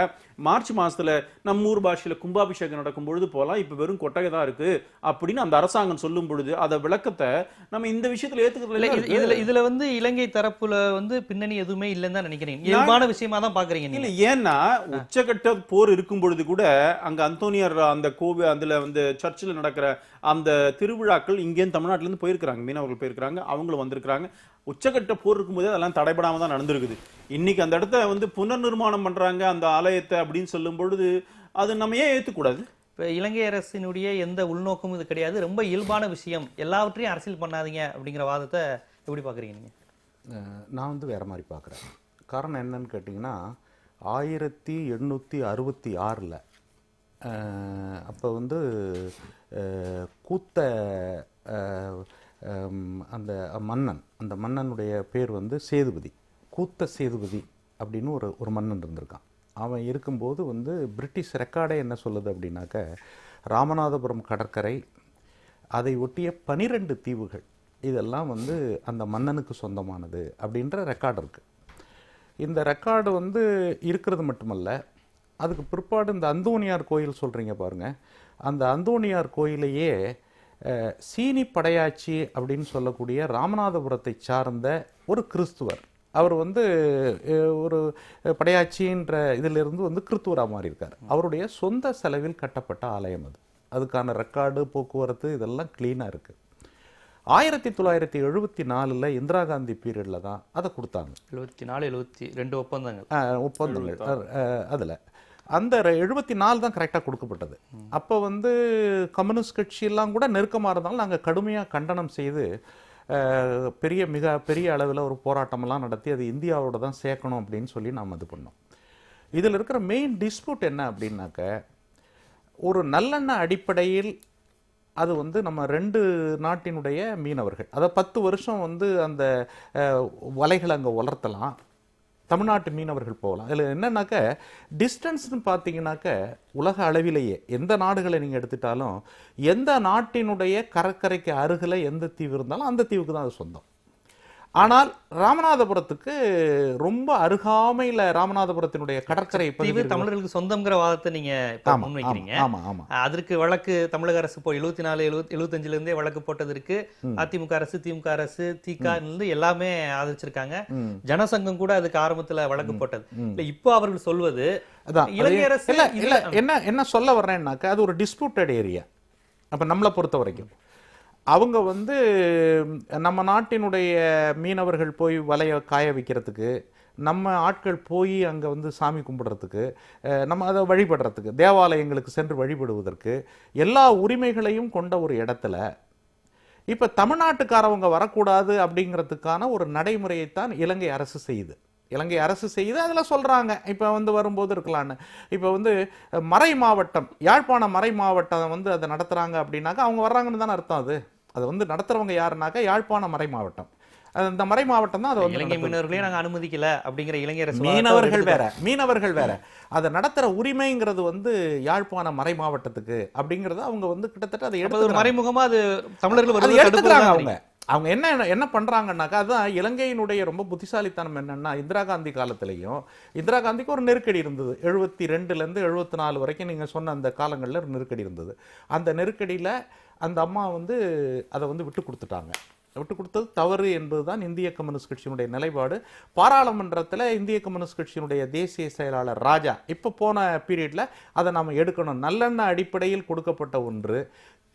மார்ச் மாசத்துல நம்ம ஊர் பாஷையில கும்பாபிஷேகம் நடக்கும் பொழுது போலாம், இப்ப வெறும் கொட்டகை தான் இருக்கு அப்படின்னு அந்த அரசாங்கம் சொல்லும் பொழுது அத விளக்கத்தை நம்ம இந்த விஷயத்துல ஏத்துக்கிறது. இதுல வந்து இலங்கை தரப்புல வந்து பின்னணி எதுவுமே இல்லைன்னு தான் நினைக்கிறேன். இயல்பான விஷயமா தான் பாக்குறீங்க இல்ல. ஏன்னா உச்சகட்ட போர் இருக்கும் பொழுது கூட அங்க அந்தோனியார் அந்த கோவில் அதுல வந்து சர்ச்சில் நடக்கிற அந்த திருவிழாக்கள் இங்கேயும் தமிழ்நாட்டுல இருந்து போயிருக்கிறாங்க, மீனவர்கள் போயிருக்கிறாங்க, அவங்களும் வந்திருக்கிறாங்க. உச்சகட்ட போர் இருக்கும்போது அதெல்லாம் தடைபடாம தான் நடந்திருக்குது. இன்னைக்கு அந்த இடத்த வந்து புனர் நிர்மாணம் பண்றாங்க அந்த ஆலயத்தை அப்படின்னு சொல்லும் பொழுது அது நம்ம ஏன் ஏத்துக்கூடாது? இப்போ இலங்கை அரசினுடைய எந்த உள்நோக்கமும் இது கிடையாது, ரொம்ப இயல்பான விஷயம், எல்லாவற்றையும் அரசியல் பண்ணாதீங்க அப்படிங்கிற வாதத்தை எப்படி பார்க்குறீங்க நீங்கள்? நான் வந்து வேற மாதிரி பார்க்குறேன். காரணம் என்னன்னு கேட்டிங்கன்னா, 1866 அப்போ வந்து கூத்த அந்த அந்த மன்னனுடைய பேர் வந்து சேதுபதி, கூத்த சேதுபதி அப்படின்னு ஒரு மன்னன் இருந்திருக்கான். அவன் இருக்கும்போது வந்து பிரிட்டிஷ் ரெக்கார்டே என்ன சொல்லுது அப்படின்னாக்க, ராமநாதபுரம் கடற்கரை, அதை ஒட்டிய 12 தீவுகள் இதெல்லாம் வந்து அந்த மன்னனுக்கு சொந்தமானது அப்படின்ற ரெக்கார்டு இருக்குது. இந்த ரெக்கார்டு வந்து இருக்கிறது மட்டுமல்ல, அதுக்கு பிற்பாடு இந்த அந்தோணியார் கோயில் சொல்கிறீங்க பாருங்கள், அந்த அந்தோணியார் கோயிலையே சீனி படையாச்சி அப்படின்னு சொல்லக்கூடிய ராமநாதபுரத்தை சார்ந்த ஒரு கிறிஸ்துவர், அவர் வந்து ஒரு படையாச்சின்ற இதிலிருந்து வந்து கிறிஸ்துவராக மாறியிருக்கார். அவருடைய சொந்த செலவில் கட்டப்பட்ட ஆலயம் அது. அதுக்கான ரெக்கார்டு, போக்குவரத்து இதெல்லாம் க்ளீனாக இருக்குது. 1974 இந்திரா காந்தி பீரியடில் தான் அதை கொடுத்தாங்க. 74-72 ஒப்பந்தங்கள். அதில் அந்த 74 தான் கரெக்டாக கொடுக்கப்பட்டது. அப்போ வந்து கம்யூனிஸ்ட் கட்சியெல்லாம் கூட நெருக்கமாக இருந்தாலும் நாங்கள் கடுமையாக கண்டனம் செய்து மிக பெரிய அளவில் ஒரு போராட்டமெல்லாம் நடத்தி அது இந்தியாவோட தான் சேர்க்கணும் அப்படின்னு சொல்லி நாம் இது பண்ணோம். இதில் இருக்கிற மெயின் டிஸ்பியூட் என்ன அப்படின்னாக்க, ஒரு நல்லெண்ண அடிப்படையில் அது வந்து நம்ம 2 நாட்டினுடைய மீனவர்கள், அதை 10 வருஷம் வந்து அந்த வலைகளை அங்கே வளர்த்தலாம், தமிழ்நாட்டு மீனவர்கள் போகலாம். இதில் என்னன்னாக்க டிஸ்டன்ஸ்னு பார்த்தீங்கன்னாக்க, உலக அளவிலேயே எந்த நாடுகளை நீங்கள் எடுத்துட்டாலும் எந்த நாட்டினுடைய கடற்கரைக்கு அருகில் எந்த தீவு இருந்தாலும் அந்த தீவுக்கு தான் அது சொந்தம். ஆனால் ராமநாதபுரத்துக்கு ரொம்ப அருகாமையில் ராமநாதபுரத்தினுடைய கடற்கரை தீவு தமிழர்களுக்கு சொந்தம்ங்கிற வாதத்தை நீங்க முன்வைக்கிறீங்க. அதற்கு வழக்கு தமிழக அரசு இப்போ 74-75 இருந்தே வழக்கு போட்டது இருக்கு. அதிமுக அரசு, திமுக அரசு, திக எல்லாமே ஆதரிச்சிருக்காங்க. ஜனசங்கம் கூட அதுக்கு ஆரம்பத்துல வழக்கு போட்டது. இப்போ அவர்கள் சொல்வது இலங்கை அரசு என்ன சொல்ல வர்றேன்னாக்க, அது ஒரு டிஸ்பியூட்டட் ஏரியா. அப்ப நம்மளை பொறுத்த வரைக்கும் அவங்க வந்து நம்ம நாட்டினுடைய மீனவர்கள் போய் வலையை காய வைக்கிறதுக்கு, நம்ம ஆட்கள் போய் அங்கே வந்து சாமி கும்பிடுறதுக்கு, நம்ம அதை வழிபடுறதுக்கு, தேவாலயங்களுக்கு சென்று வழிபடுவதற்கு எல்லா உரிமைகளையும் கொண்ட ஒரு இடத்துல இப்போ தமிழ்நாட்டுக்காரவங்க வரக்கூடாது அப்படிங்கிறதுக்கான ஒரு நடைமுறையைத்தான் இலங்கை அரசு செய்யுது. அதில் சொல்கிறாங்க இப்போ வந்து வரும்போது இருக்கலான்னு. இப்போ வந்து மறை மாவட்டம், யாழ்ப்பாணம் மறை மாவட்டம் வந்து அதை நடத்துகிறாங்க அப்படின்னாக்கா அவங்க வர்றாங்கன்னு தானே அர்த்தம். அது வந்து நடத்துகிறவங்க யாருனாக்கா யாழ்ப்பாணம் மறை மாவட்டம். அந்த மறை மாவட்டம் தான் அதை வந்து இலங்கை மீனவர்களே நாங்கள் அனுமதிக்கல அப்படிங்கிற இளைஞர் மீனவர்கள் வேற அதை நடத்துகிற உரிமைங்கிறது வந்து யாழ்ப்பாண மறை மாவட்டத்துக்கு அப்படிங்கிறது அவங்க வந்து கிட்டத்தட்ட அதை எடுத்து மறைமுகமாக அது தமிழர்கள் எடுத்துக்கிறாங்க. அவங்க என்ன பண்றாங்கன்னாக்கா, அதுதான் இலங்கையினுடைய ரொம்ப புத்திசாலித்தனம் என்னன்னா, இந்திரா காந்தி காலத்திலையும் இந்திரா காந்திக்கு ஒரு நெருக்கடி இருந்தது. 72லேருந்து 74 வரைக்கும் நீங்க சொன்ன அந்த காலங்கள்ல ஒரு நெருக்கடி இருந்தது. அந்த நெருக்கடியில அந்த அம்மா வந்து அதை வந்து விட்டு கொடுத்துட்டாங்க. விட்டு கொடுத்தது தவறு என்பதுதான் இந்திய கம்யூனிஸ்ட் கட்சியினுடைய நிலைப்பாடு. பாராளுமன்றத்தில் இந்திய கம்யூனிஸ்ட் கட்சியினுடைய தேசிய செயலாளர் ராஜா இப்போ போன பீரியட்ல அதை நாம எடுக்கணும், நல்லெண்ண அடிப்படையில் கொடுக்கப்பட்ட ஒன்று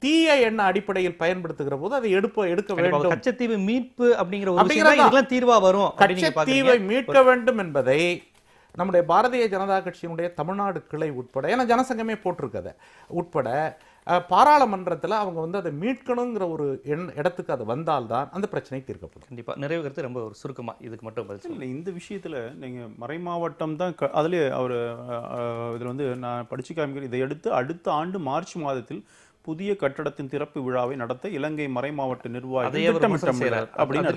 தீய எண்ண அடிப்படையில் பயன்படுத்துகிற போது அதை எடுக்க வேண்டும். கச்சத்தீவு மீட்பு அப்படிங்கிற ஒரு விஷயம் தான் இதெல்லாம் தீர்வா வரும். கச்சத்தீவை மீட்க வேண்டும் என்பதை நம்முடைய பாரதிய ஜனதா கட்சியினுடைய தமிழ்நாடு கிளை உட்பட, ஏன்னா ஜனசங்கமே போட்டிருக்கத உட்பட பாராளுமன்றத்தில் அவங்க வந்து அதை மீட்கணுங்கிற ஒரு இடத்துக்கு அது வந்தால்தான் அந்த பிரச்சனை தீர்க்கப்படும். கண்டிப்பா. நிறைவு கருத்து ரொம்ப ஒரு சுருக்கமா இதுக்கு மட்டும் பதில் இல்லை, இந்த விஷயத்துல நீங்க மறைமாவட்டம் தான் அதுலயே அவர் இதுல வந்து நான் படிச்சு காமிக்கிறேன். இதை அடுத்த ஆண்டு மார்ச் மாதத்தில் புதிய கட்டடத்தின் திறப்பு விழாவை நடத்த இலங்கை மறைமாவட்ட நிர்வாகம் திட்டமிட்டுள்ளார் அப்படின்னு.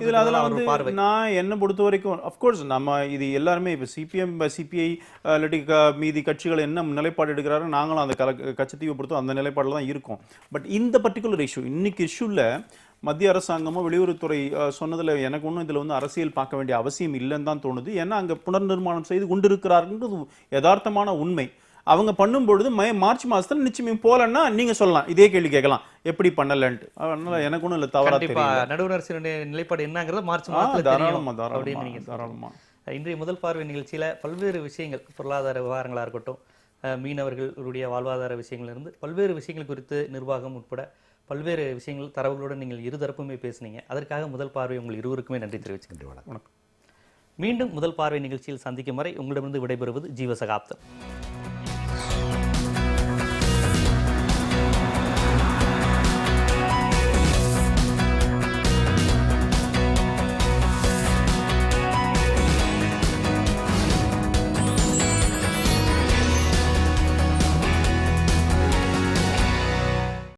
இதுல அதெல்லாம் வந்து நான் என்ன பொறுத்த வரைக்கும் அப்கோர்ஸ் நம்ம இது எல்லாருமே இப்போ சிபிஎம் சிபிஐ இல்லாட்டி மீதி கட்சிகள் என்ன நிலைப்பாடு எடுக்கிறாரு, நாங்களும் அந்த கட்சத்தீவை பொறுத்தும் அந்த நிலைப்பாடுல தான் இருக்கோம். பட் இந்த பர்டிகுலர் இஷ்யூ இன்னைக்கு இஷ்யூல மத்திய அரசாங்கமோ வெளியுறவுத்துறை சொன்னதுல எனக்கு ஒன்றும் இதுல வந்து அரசியல் பார்க்க வேண்டிய அவசியம் இல்லைன்னு தான் தோணுது. ஏன்னா அங்க புனர் நிர்மாணம் செய்து கொண்டிருக்கிறார்ன்றது யதார்த்தமான உண்மை. அவங்க பண்ணும்பொழுது மார்ச் மாசத்துல நிச்சயம் போலன்னா நீங்க சொல்லலாம், இதே கேள்வி கேட்கலாம் எப்படி பண்ணலன்ட்டு. அதனால எனக்கு ஒன்றும் இல்லை, தவறா தெரியல. நடுவர் அரசினுடைய நிலைப்பாடு என்னங்கிறத மார்ச் தாராளமா. இன்றைய முதல் பார்வை நிகழ்ச்சியில பல்வேறு விஷயங்கள், பொருளாதார விவகாரங்களா இருக்கட்டும், மீனவர்களுடைய வாழ்வாதார விஷயங்களிலிருந்து பல்வேறு விஷயங்கள் குறித்து நிர்வாகம் உட்பட பல்வேறு விஷயங்கள் தரவுகளுடன் நீங்கள் இருதரப்புமே பேசுனீங்க. அதற்காக முதல் பார்வை உங்கள் இருவருக்குமே நன்றி தெரிவிச்சுக்கின்றேன். வணக்கம். மீண்டும் முதல் பார்வை நிகழ்ச்சியில் சந்திக்கும் வரை உங்களிடமிருந்து விடைபெறுவது ஜீவசகாப்தம்.